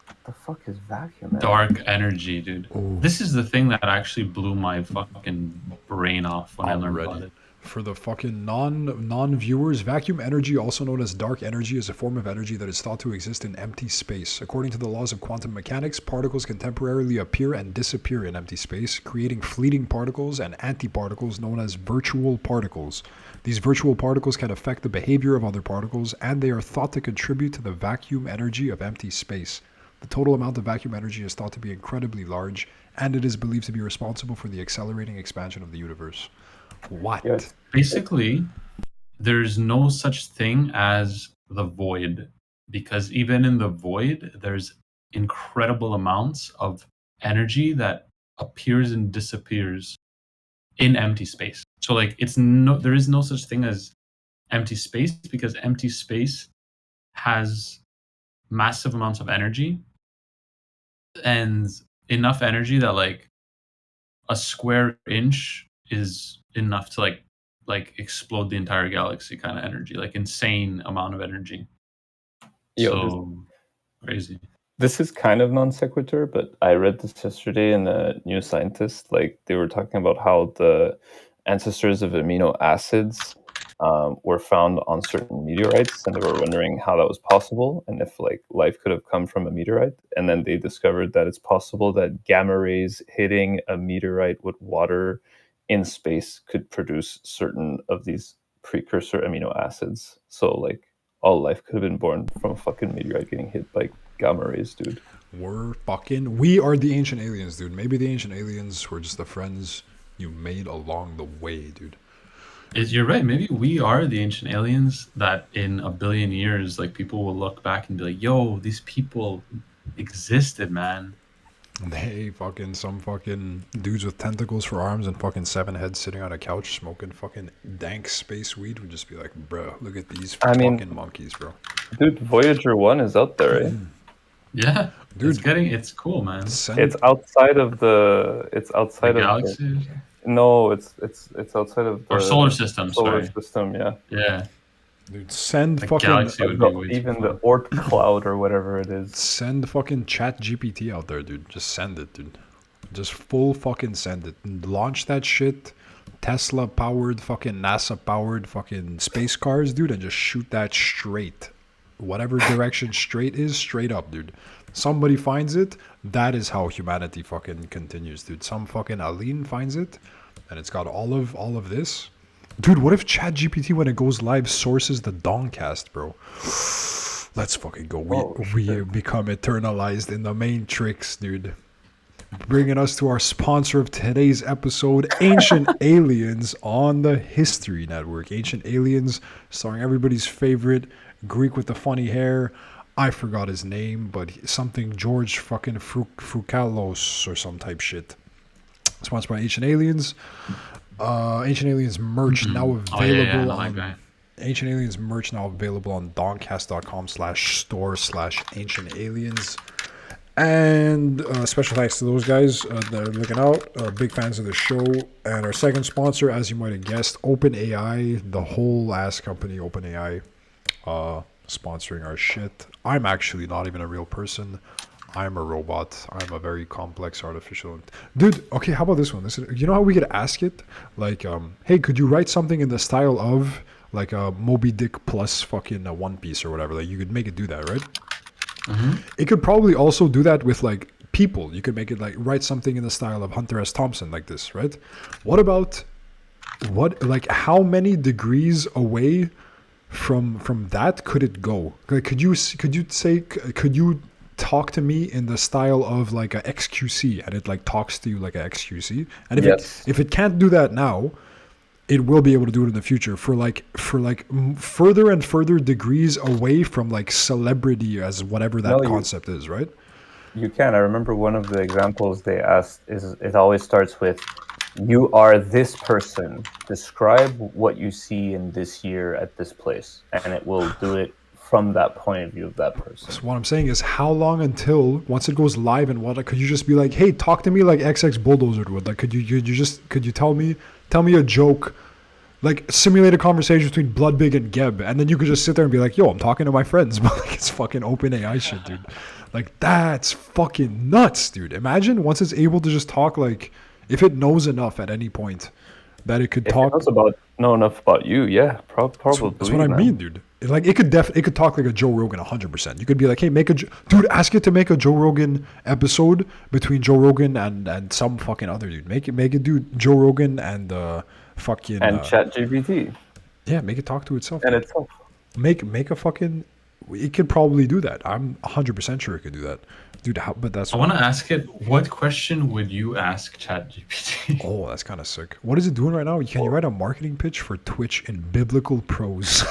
What the fuck is vacuum energy? dark energy, dude. Ooh. This is the thing that actually blew my fucking brain off when I learned about Already. it. For the fucking non-viewers, vacuum energy, also known as dark energy, is a form of energy that is thought to exist in empty space. According to the laws of quantum mechanics, particles can temporarily appear and disappear in empty space, creating fleeting particles and antiparticles known as virtual particles. These virtual particles can affect the behavior of other particles, and they are thought to contribute to the vacuum energy of empty space. The total amount of vacuum energy is thought to be incredibly large, and it is believed to be responsible for the accelerating expansion of the universe. What? Yes. Basically, there's no such thing as the void, because even in the void, there's incredible amounts of energy that appears and disappears in empty space. So like there is no such thing as empty space, because empty space has massive amounts of energy, and enough energy that like a square inch is enough to like explode the entire galaxy kind of energy, like insane amount of energy. Crazy. This is kind of non sequitur, but I read this yesterday in the New Scientist. Like they were talking about how the ancestors of amino acids were found on certain meteorites, and they were wondering how that was possible, and if like life could have come from a meteorite. And then they discovered that it's possible that gamma rays hitting a meteorite with water in space could produce certain of these precursor amino acids. So like all life could have been born from a fucking meteorite getting hit by gamma rays, dude. We are the ancient aliens, dude. Maybe the ancient aliens were just the friends you made along the way, dude. You're right. Maybe we are the ancient aliens that in a billion years, like people will look back and be like, yo, these people existed, man. Hey, fucking some fucking dudes with tentacles for arms and fucking 7 heads sitting on a couch smoking fucking dank space weed would just be like, bro, look at these I mean- fucking monkeys, bro. Dude, Voyager 1 is out there, right? Yeah, Dude, it's cool, man. It's outside of the. It's The outside of galaxy no, it's outside of the or solar system. solar Sorry. system. Yeah, Yeah, dude, send the fucking galaxy would be way too even the far. Oort cloud or whatever it is. send fucking ChatGPT out there, dude. Just send it, dude. Just full fucking send it. Launch that shit. Tesla powered, fucking NASA powered, fucking space cars, dude, and just shoot that straight. Whatever direction straight is, straight up, dude. Somebody finds it. That is how humanity fucking continues, dude. Some fucking Aline finds it, and it's got all of this. Dude, what if ChatGPT, when it goes live, sources the Dongcast, bro? Let's fucking go. We become eternalized in the Matrix, dude. Bringing us to our sponsor of today's episode, Ancient Aliens on the History Network. Ancient Aliens, starring everybody's favorite Greek with the funny hair. I forgot his name, but something George fucking Frukalos or some type shit. Sponsored by Ancient Aliens. Ancient Aliens merch now available on Ancient Aliens merch now available on dongcast.com/store/Ancient Aliens. And special thanks to those guys that are looking out. Big fans of the show. And our second sponsor, as you might have guessed, OpenAI, the whole ass company, OpenAI, sponsoring our shit. I'm actually not even a real person. I'm a robot. I'm a very complex artificial. Dude, okay, how about this one? Listen, you know how we could ask it? Like, hey, could you write something in the style of, like, a Moby Dick plus fucking One Piece or whatever? Like, you could make it do that, right? Mm-hmm. It could probably also do that with, like, people. You could make it, like, write something in the style of Hunter S. Thompson, like this, right? What about, how many degrees away from that could it go? Like, could you talk to me in the style of like a XQC, and it like talks to you like a XQC? And if it can't do that now, it will be able to do it in the future for further and further degrees away from like celebrity as whatever that concept is, right? You can. I remember one of the examples they asked is it always starts with, "You are this person. Describe what you see in this year at this place," and it will do it from that point of view of that person. So what I'm saying is, how long until once it goes live and what could you just be like, hey, talk to me like XX Bulldozer would? Like, could you tell me a joke, like simulate a conversation between BLOODBIG and Geb, and then you could just sit there and be like, yo, I'm talking to my friends, but like it's fucking OpenAI shit, dude. Like that's fucking nuts, dude. Imagine once it's able to just talk, like if it knows enough at any point that it could talk. It know enough about you, yeah, probably. That's what I mean, dude. Like it could talk like a Joe Rogan 100%. You could be like, hey, ask it to make a Joe Rogan episode between Joe Rogan and some fucking other dude. Make it do Joe Rogan and fucking and ChatGPT. Yeah, make it talk to itself. And itself. Make a fucking. It could probably do that. I'm 100% sure it could do that, dude. But that's. I want to ask it. What question would you ask ChatGPT? Oh, that's kind of sick. What is it doing right now? Can you write a marketing pitch for Twitch in biblical prose?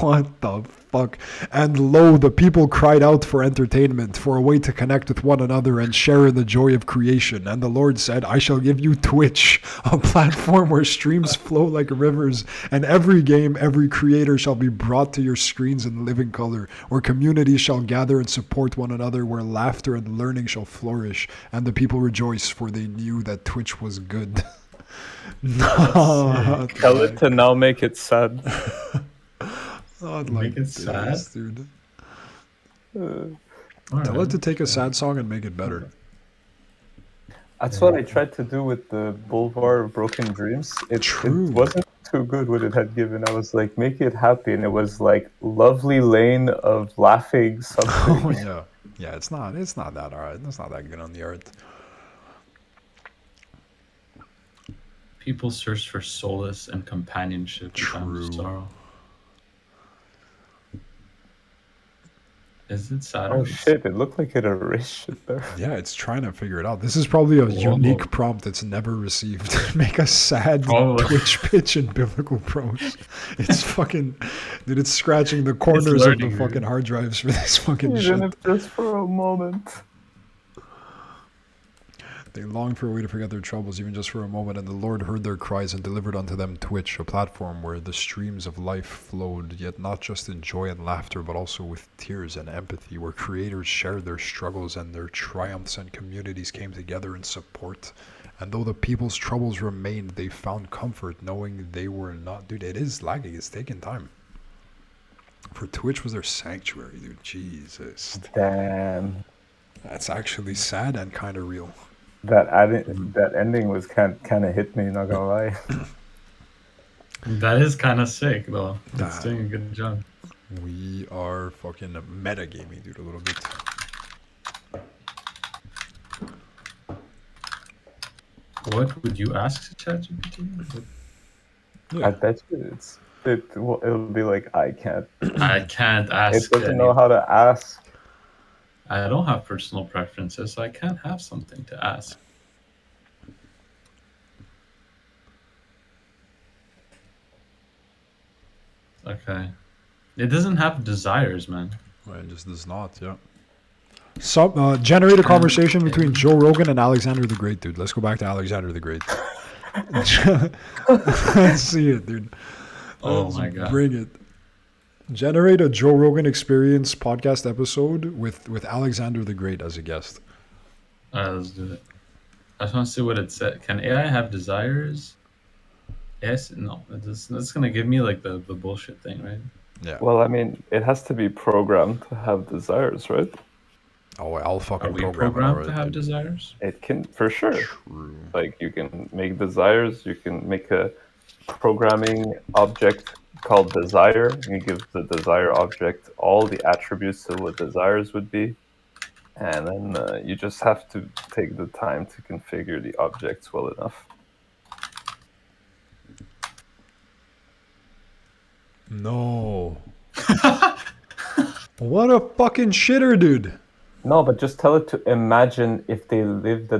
What the fuck? And lo, the people cried out for entertainment, for a way to connect with one another and share in the joy of creation. And the Lord said, I shall give you Twitch, a platform where streams flow like rivers, and every game, every creator shall be brought to your screens in living color, where communities shall gather and support one another, where laughter and learning shall flourish, and the people rejoice, for they knew that Twitch was good. No, tell it to now make it sad. I'd make it sad, dude. Tell it to take a sad song and make it better. That's what I tried to do with the Boulevard of Broken Dreams. It wasn't too good what it had given. I was like, make it happy, and it was like lovely lane of laughing something. Oh yeah. It's not that hard. It's not that good on the art. People search for solace and companionship in times of sorrow. Is it sad? Oh shit, it looked like it erased shit there. Yeah, it's trying to figure it out. This is probably a unique prompt that's never received. Make a sad Twitch pitch in biblical prose. It's fucking... Dude, it's scratching the corners of the fucking hard drives for this fucking shit. Even if just for a moment. They longed for a way to forget their troubles, even just for a moment, and the Lord heard their cries and delivered unto them Twitch, a platform where the streams of life flowed, yet not just in joy and laughter, but also with tears and empathy, where creators shared their struggles and their triumphs, and communities came together in support. And though the people's troubles remained, they found comfort knowing they were not... Dude, it is lagging. It's taking time. For Twitch was their sanctuary, dude. Jesus. Damn. That's actually sad and kind of real. That ending was kind of hit me, not gonna lie. That is kind of sick, though. It's That- doing a good job. We are fucking metagaming, dude, a little bit. What would you ask ChatGPT? Yeah. I bet you it'll be like, I can't. I can't ask. It doesn't know how to ask. I don't have personal preferences, so I can't have something to ask. Okay. It doesn't have desires, man. Well, it just does not, yeah. Generate a conversation between Joe Rogan and Alexander the Great, dude. Let's go back to Alexander the Great. Let's see it, dude. Oh Let's my God. Bring it. Generate a Joe Rogan Experience podcast episode with Alexander the Great as a guest. Let's do it. I just want to see what it said. Can AI have desires? Yes, no. That's gonna give me like the bullshit thing, right? Yeah. Well, I mean, it has to be programmed to have desires, right? Oh, I'll Are fucking we program it programmed already, to have dude. desires? It can, for sure. True. Like, you can make desires, you can make a programming object called desire. You give the desire object all the attributes of what desires would be. And then you just have to take the time to configure the objects well enough. No. What a fucking shitter, dude. No, but just tell it to imagine if they lived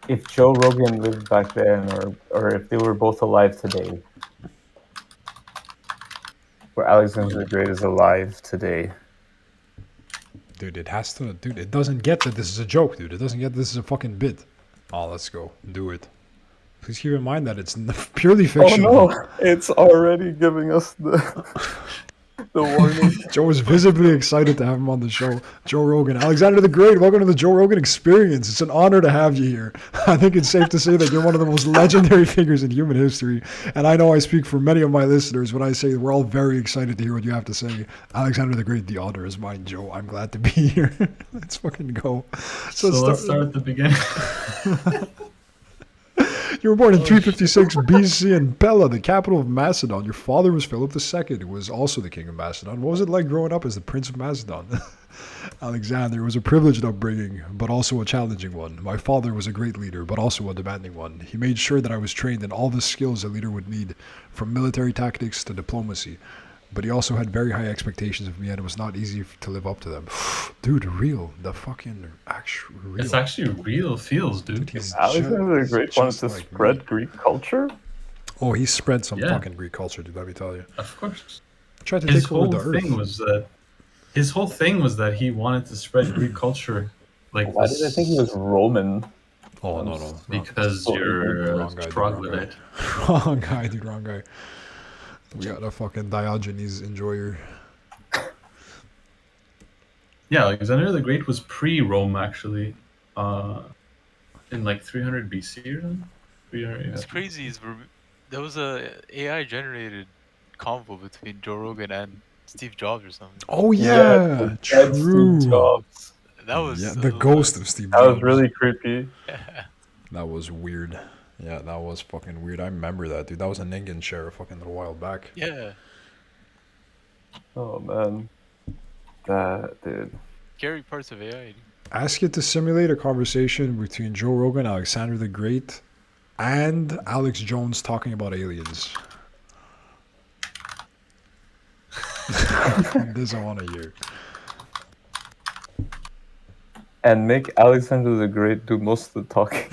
if Joe Rogan lived back then, or if they were both alive today. Where Alexander the Great is alive today. Dude, it has to. Dude, it doesn't get that this is a joke, dude. It doesn't get this is a fucking bit. Oh, let's go. Do it. Please keep in mind that it's purely fictional. Oh no, it's already giving us the warning. Joe was visibly excited to have him on the show. Joe Rogan. Alexander the Great, welcome to the Joe Rogan Experience. It's an honor to have you here. I think it's safe to say that you're one of the most legendary figures in human history. And I know I speak for many of my listeners when I say we're all very excited to hear what you have to say. Alexander the Great, the honor is mine, Joe. I'm glad to be here. Let's fucking go. So let's start at the beginning. You were born in 356 BC in Pella, the capital of Macedon. Your father was Philip II, who was also the king of Macedon. What was it like growing up as the prince of Macedon? Alexander, was a privileged upbringing, but also a challenging one. My father was a great leader, but also a demanding one. He made sure that I was trained in all the skills a leader would need, from military tactics to diplomacy. But he also had very high expectations of me, and it was not easy to live up to them. Dude, real. The fucking actual real. It's actually real feels, dude. He's Alexander the Great wanted to just like spread me. Greek culture? Oh, he spread some Yeah. fucking Greek culture, dude, let me tell you. Of course. Tried to His take over whole the thing earth. was that he wanted to spread Greek culture like Why this. did I think he was Roman? Oh, no. Because Oh, you're a Wrong guy, dude, troglodyte. Wrong guy, dude, wrong guy. We got a fucking Diogenes enjoyer. Yeah, Alexander the Great was pre-Rome actually, in like 300 BC or something. 300, It's yeah. crazy. There was a AI generated convo between Joe Rogan and Steve Jobs or something. Oh, Yeah, yeah, Dead true. Steve Jobs. That was Yeah, the ghost of Steve That Jobs. was really creepy. That was weird. Yeah, that was fucking weird. I remember that, dude. That was a Ningen share a fucking little while back. Yeah, Oh man, that dude. scary parts of AI. Ask it to simulate a conversation between Joe Rogan, Alexander the Great, and Alex Jones talking about aliens. This I want to hear. And make Alexander the Great do most of the talking.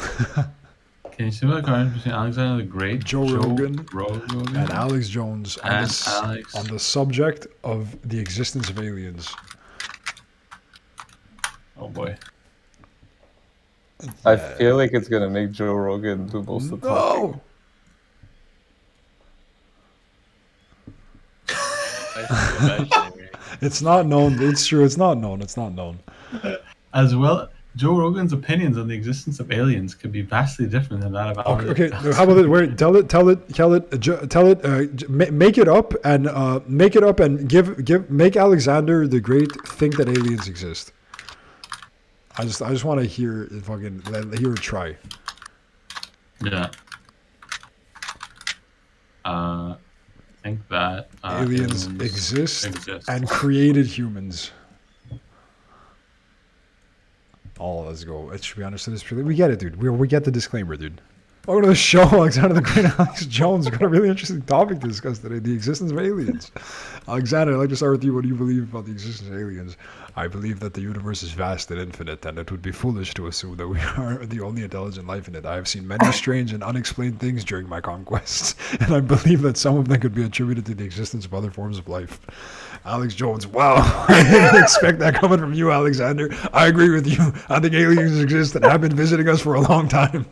Can you see what the connection between Alexander the Great, Joe Rogan, Rogan, and Alex Jones on, and this, Alex? on the subject of the existence of aliens. Oh boy. I feel like it's gonna make Joe Rogan do most of the talking. No. I see imaginary. It's not known. It's true. It's not known. It's not known. As well, Joe Rogan's opinions on the existence of aliens could be vastly different than that of ours. Okay. How about it? Wait. Tell it. Make it up and make Alexander the Great think that aliens exist. I just want to hear it. Hear it try. Yeah. I think that Aliens exist and created humans. Oh, let's go. It should be understood as we get it, dude. We get the disclaimer, dude. Welcome to the show. Alexander the Great, Alex Jones. We've got a really interesting topic to discuss today: the existence of aliens. Alexander, I'd like to start with you. What do you believe about the existence of aliens? I believe that the universe is vast and infinite, and it would be foolish to assume that we are the only intelligent life in it. I have seen many strange and unexplained things during my conquests, and I believe that some of them could be attributed to the existence of other forms of life. Alex Jones, wow. I didn't expect that coming from you, Alexander. I agree with you. I think aliens exist and have been visiting us for a long time.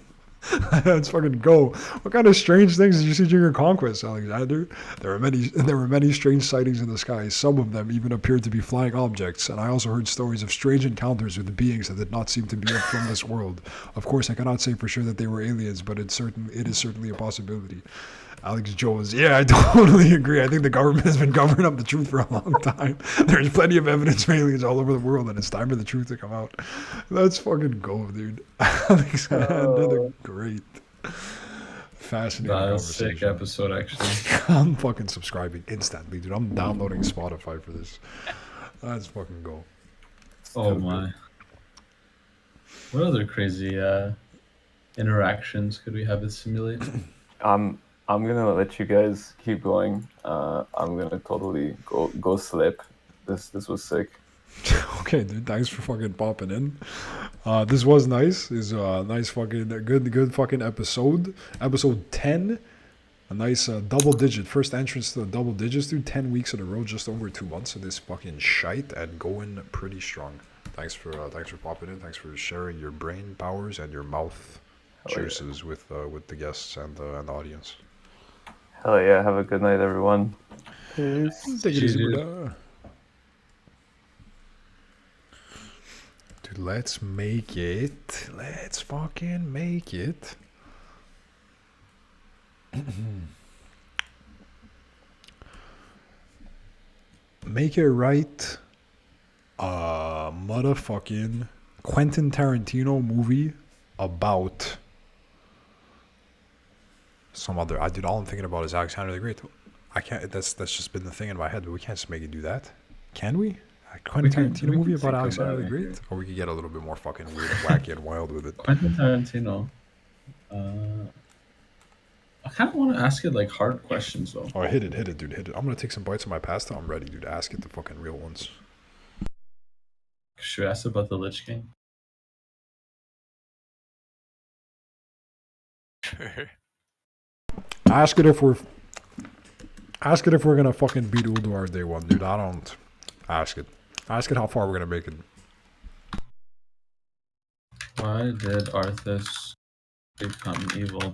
Let's fucking go. What kind of strange things did you see during your conquest, Alexander? There were many strange sightings in the sky. Some of them even appeared to be flying objects, and I also heard stories of strange encounters with beings that did not seem to be from this world. Of course, I cannot say for sure that they were aliens, but it is certainly a possibility. Alex Jones, yeah, I totally agree. I think the government has been covering up the truth for a long time. There's plenty of evidence of aliens all over the world, and it's time for the truth to come out. Let's fucking go, dude. Alexander the Great. Fascinating That was a conversation. sick episode, actually. I'm fucking subscribing instantly, dude. I'm downloading Spotify for this. Let's fucking go. Oh my. What other crazy interactions could we have with Simulate? I'm gonna let you guys keep going. I'm gonna totally go slip. This was sick. Okay, dude. Thanks for fucking popping in. This was nice. It's a nice fucking good fucking episode. Episode 10. A nice double digit. First entrance to the double digits, dude. 10 weeks in a row, just over 2 months of this fucking shite and going pretty strong. Thanks for popping in. Thanks for sharing your brain powers and your mouth juices with the guests and the audience. Hell yeah! Have a good night, everyone. Peace. Take it easy, Dude. brother. Dude, let's make it. Let's fucking make it. Make it right. Motherfucking Quentin Tarantino movie about some other. Dude, all I'm thinking about is Alexander the Great. I can't. That's just been the thing in my head, but we can't just make it do that, can we? A Quentin Tarantino we movie can about think Alexander about the it. Great, or we could get a little bit more fucking weird and wacky and wild with it. Quentin Tarantino. I kind of want to ask it like hard questions though. Oh, hit it, dude, hit it. I'm gonna take some bites of my pasta. I'm ready, dude. Ask it the fucking real ones. Should we ask about the Lich King? Sure. Ask it if we're gonna fucking beat Ulduar day one, dude. I don't. Ask it. Ask it how far we're gonna make it. Why did Arthas become evil?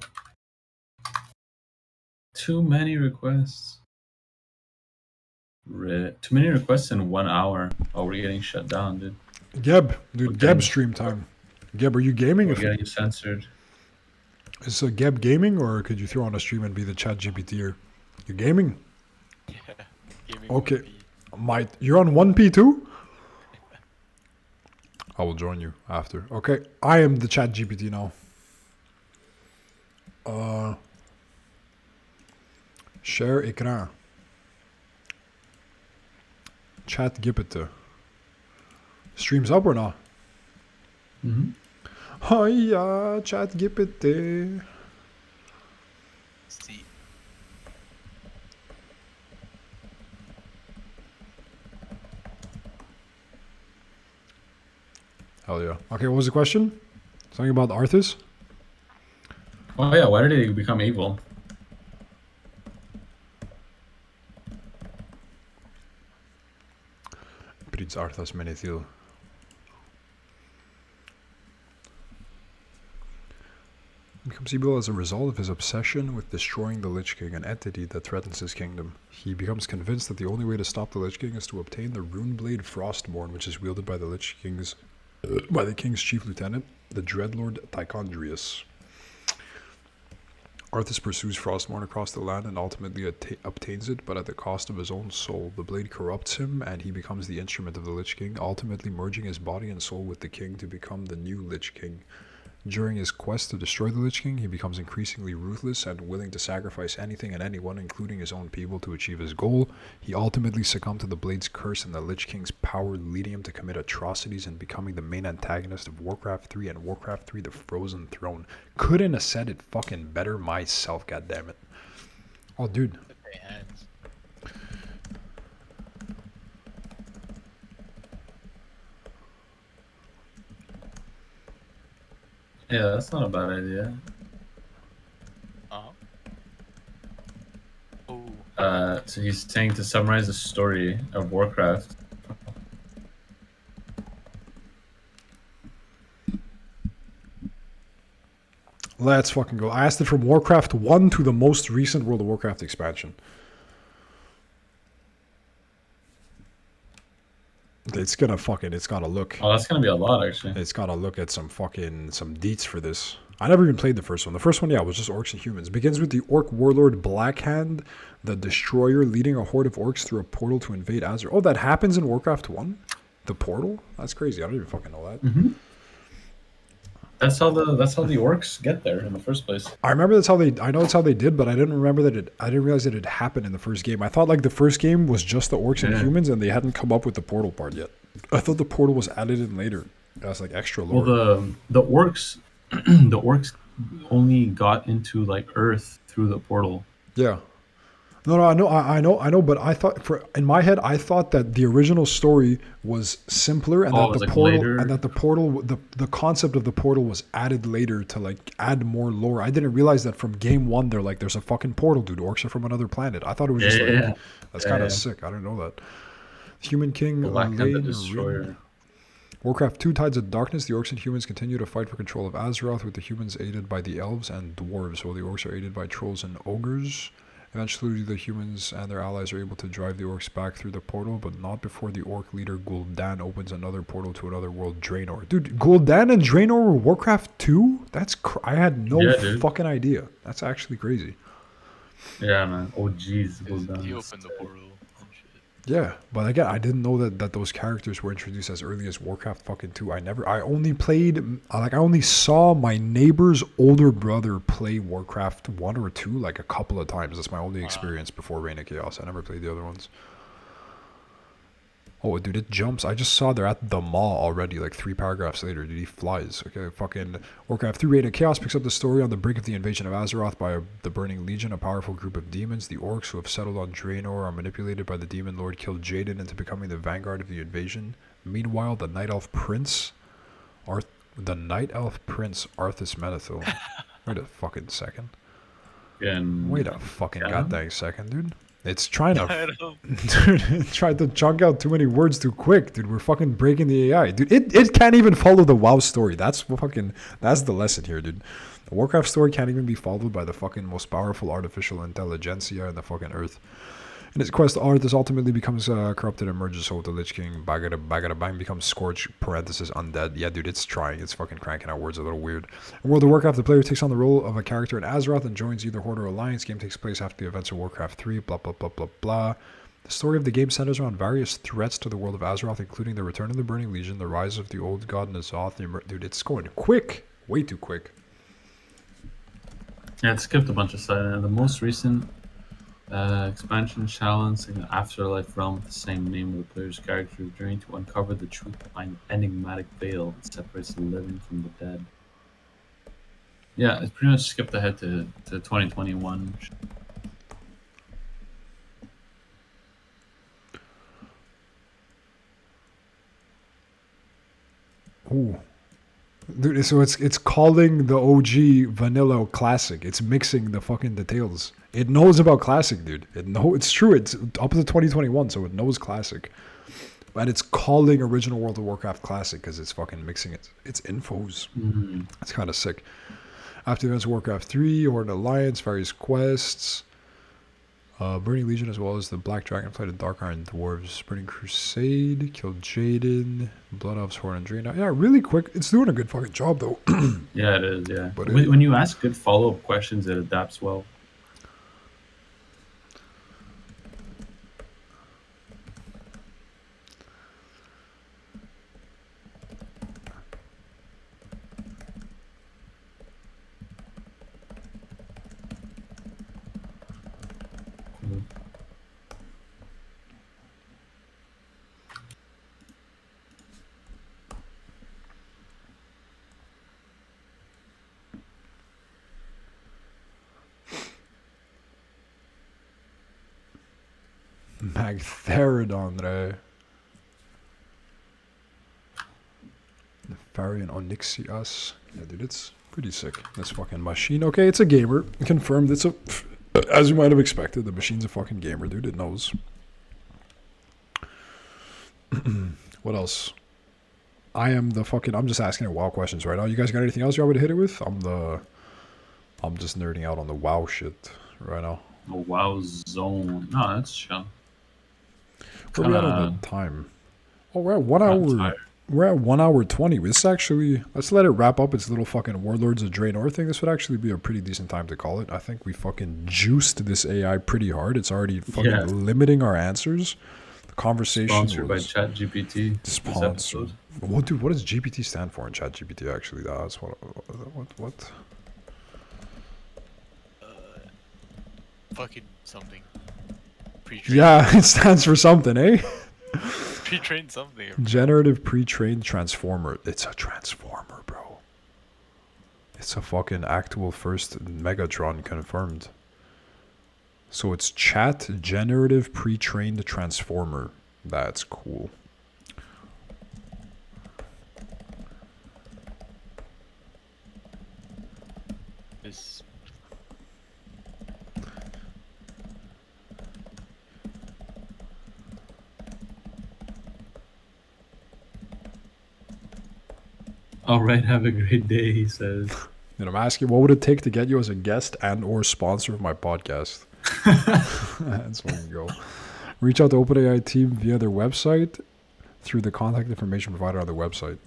Too many requests. Too many requests in 1 hour. Oh, we're getting shut down, dude. Geb, dude. Okay. Geb stream time. Geb, are you gaming? We're getting censored. Is it Geb gaming, or could you throw on a stream and be the ChatGPT? You gaming? Yeah. Gaming Okay. would be- You're on 1P too? I will join you after. Okay, I am the ChatGPT now. Share écran. ChatGPT. Streams up or not? Mm-hmm. Hiya, ChatGPT. See. Hell yeah. Okay, what was the question? Something about Arthas? Oh yeah, why did he become evil? Prince Arthas Menethil. He becomes evil as a result of his obsession with destroying the Lich King, an entity that threatens his kingdom. He becomes convinced that the only way to stop the Lich King is to obtain the Runeblade Frostborn, which is wielded by the king's chief lieutenant, the Dreadlord Tichondrius. Arthas pursues Frostborn across the land and ultimately obtains it, but at the cost of his own soul. The blade corrupts him, and he becomes the instrument of the Lich King, ultimately merging his body and soul with the king to become the new Lich King. During his quest to destroy the Lich King, he becomes increasingly ruthless and willing to sacrifice anything and anyone, including his own people, to achieve his goal. He ultimately succumbed to the Blade's curse and the Lich King's power, leading him to commit atrocities and becoming the main antagonist of Warcraft 3 and Warcraft 3 The Frozen Throne. Couldn't have said it fucking better myself, goddammit. Oh, dude. Yeah, that's not a bad idea. So he's saying to summarize the story of Warcraft. Let's fucking go. I asked it from Warcraft 1 to the most recent World of Warcraft expansion. It's gotta look. Oh, that's gonna be a lot, actually. It's gotta look at some deets for this. I never even played the first one. The first one, yeah, was just orcs and humans. It begins with the orc warlord Blackhand, the destroyer, leading a horde of orcs through a portal to invade Azeroth. Oh, that happens in Warcraft 1? The portal? That's crazy. I don't even fucking know that. Mm-hmm. That's how the orcs get there in the first place. I remember I know that's how they did, but I didn't realize that it happened in the first game. I thought like the first game was just the orcs and humans and they hadn't come up with the portal part yet. I thought the portal was added in later. That's like extra lore. Well, the orcs the orcs only got into like Earth through the portal. Yeah. No, I know, but I thought in my head I thought that the original story was simpler and that the portal later. And that the portal the concept of the portal was added later to like add more lore. I didn't realize that from game 1 they're like there's a fucking portal, dude. Orcs are from another planet. I thought it was just that's kind of sick. I didn't know that. Human King, the Destroyer. Warcraft 2 Tides of Darkness, the orcs and humans continue to fight for control of Azeroth, with the humans aided by the elves and dwarves, while the orcs are aided by trolls and ogres. Eventually, the humans and their allies are able to drive the orcs back through the portal, but not before the orc leader Gul'dan opens another portal to another world, Draenor. Dude, Gul'dan and Draenor were Warcraft 2? I had no fucking idea. That's actually crazy. Yeah, man. Oh, jeez. He opened the portal. Yeah, but again, I didn't know that those characters were introduced as early as Warcraft fucking 2. I only saw my neighbor's older brother play Warcraft 1 or 2 like a couple of times. That's my only experience before Reign of Chaos. I never played the other ones. Oh, dude, it jumps. I just saw they're at the mall already, like 3 paragraphs later. Dude, he flies. Okay, fucking Warcraft 3 Reign of Chaos picks up the story on the brink of the invasion of Azeroth by the Burning Legion, a powerful group of demons. The orcs who have settled on Draenor are manipulated by the demon lord Kil'jaeden into becoming the vanguard of the invasion. Meanwhile, the Night Elf Prince Arthas Menethil. Wait a fucking second. Wait a fucking goddamn second, dude. It's trying to tried to chunk out too many words too quick, dude. We're fucking breaking the AI, dude. It can't even follow the WoW story. That's the lesson here, dude. The Warcraft story can't even be followed by the fucking most powerful artificial intelligentsia in the fucking earth. In his quest, Arthas ultimately becomes corrupted and merges with the Lich King. Bagada Bang becomes Scorch, parenthesis, undead. Yeah, dude, it's trying. It's fucking cranking out words a little weird. In World of Warcraft, the player takes on the role of a character in Azeroth and joins either Horde or Alliance. Game takes place after the events of Warcraft 3, blah, blah, blah, blah, blah. The story of the game centers around various threats to the world of Azeroth, including the return of the Burning Legion, the rise of the old god N'Zoth. Dude, it's going quick. Way too quick. Yeah, it skipped a bunch of stuff. The most recent expansion challenge in the Afterlife realm with the same name of the player's character, journey to uncover the truth behind an enigmatic veil that separates the living from the dead. Yeah, it's pretty much skipped ahead to 2021. Ooh. Dude, so it's calling the OG vanilla classic. It's mixing the fucking details. It knows about classic, dude. It's true. It's up to 2021, so it knows classic. And it's calling original World of Warcraft classic because it's fucking mixing its infos. Mm-hmm. It's kind of sick. After the events of Warcraft 3, Horde Alliance, various quests, Burning Legion, as well as the Black Dragonflight and Dark Iron Dwarves, Burning Crusade, killed Jaden, Blood Elves, Horde and Draenei. Yeah, really quick. It's doing a good fucking job, though. Yeah, it is. Yeah, But when you ask good follow-up questions, it adapts well. Magtheridon, right? Nefarian Onyxius. Yeah, dude, it's pretty sick. This fucking machine. Okay, it's a gamer. Confirmed. It's a... As you might have expected, the machine's a fucking gamer, dude. It knows. What else? I'm just asking it WoW questions right now. You guys got anything else you want me to hit it with? I'm just nerding out on the WoW shit right now. A WoW zone. No, that's chill. Where are we at on the time? Oh, we're at 1 hour. We're at 1 hour 20. This actually, let's let it wrap up its little fucking Warlords of Draenor thing. This would actually be a pretty decent time to call it. I think we fucking juiced this AI pretty hard. It's already fucking limiting our answers. The conversation Sponsored by was ChatGPT. sponsored. What, dude? What does GPT stand for in ChatGPT? Actually, that's what. Fucking something. Yeah, it stands for something, eh? Pre-trained something. Generative pre-trained transformer. It's a transformer, bro. It's a fucking actual first Megatron confirmed. So it's chat generative pre-trained transformer. That's cool. This. All right, have a great day, he says. And I'm asking, what would it take to get you as a guest and or sponsor of my podcast? That's where you go. Reach out to OpenAI team via their website through the contact information provided on their website.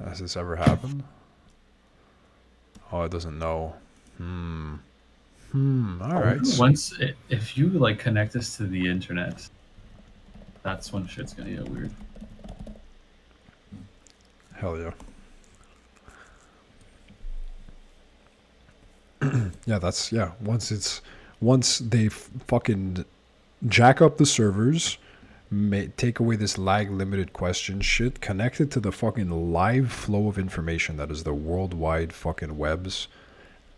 Has this ever happened? Oh, it doesn't know. All right. If you like connect us to the internet, that's when shit's gonna get weird. Hell yeah. Yeah. Once they fucking jack up the servers, take away this lag limited question shit, connect it to the fucking live flow of information that is the worldwide fucking webs,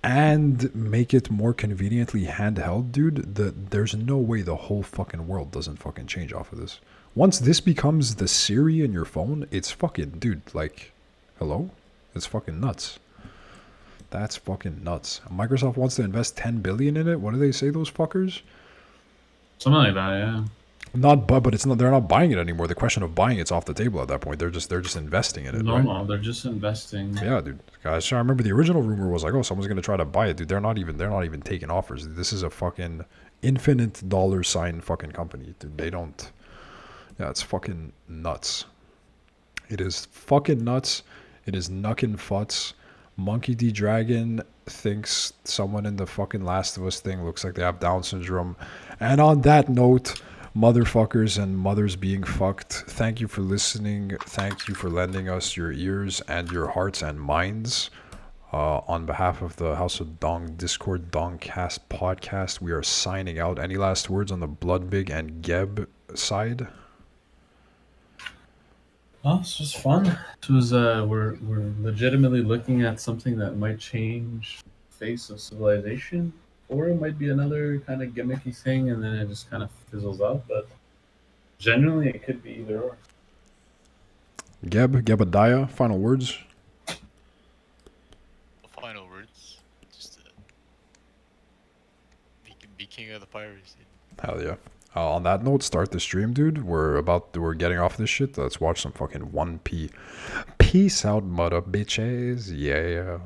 and make it more conveniently handheld, dude, there's no way the whole fucking world doesn't fucking change off of this. Once this becomes the Siri in your phone, it's fucking, dude, like, hello? It's fucking nuts. That's fucking nuts. Microsoft wants to invest $10 billion in it. What do they say, those fuckers? Something like that, yeah. But it's not. They're not buying it anymore. The question of buying it's off the table at that point. They're just investing in it. No, they're just investing. Yeah, dude. Guys, I remember the original rumor was like, oh, someone's gonna try to buy it, dude. They're not even taking offers. This is a fucking infinite dollar sign fucking company, dude. They don't. Yeah, it's fucking nuts. It is fucking nuts. It is knuckin' futs. Monkey D Dragon thinks someone in the fucking Last of Us thing looks like they have Down syndrome. And on that note, motherfuckers and mothers being fucked, thank you for listening. Thank you for lending us your ears and your hearts and minds. On behalf of the House of Dong Discord Dongcast podcast, we are signing out. Any last words on the BLOODBIG and Geb side? Oh, this was fun. This was we're legitimately looking at something that might change the face of civilization, or it might be another kind of gimmicky thing, and then it just kind of fizzles out. But generally, it could be either or. Gebediah, final words. Final words. Just be king of the pirates. Hell yeah. On that note, start the stream, dude. We're getting off this shit. Let's watch some fucking 1P. Peace out, mother bitches. Yeah.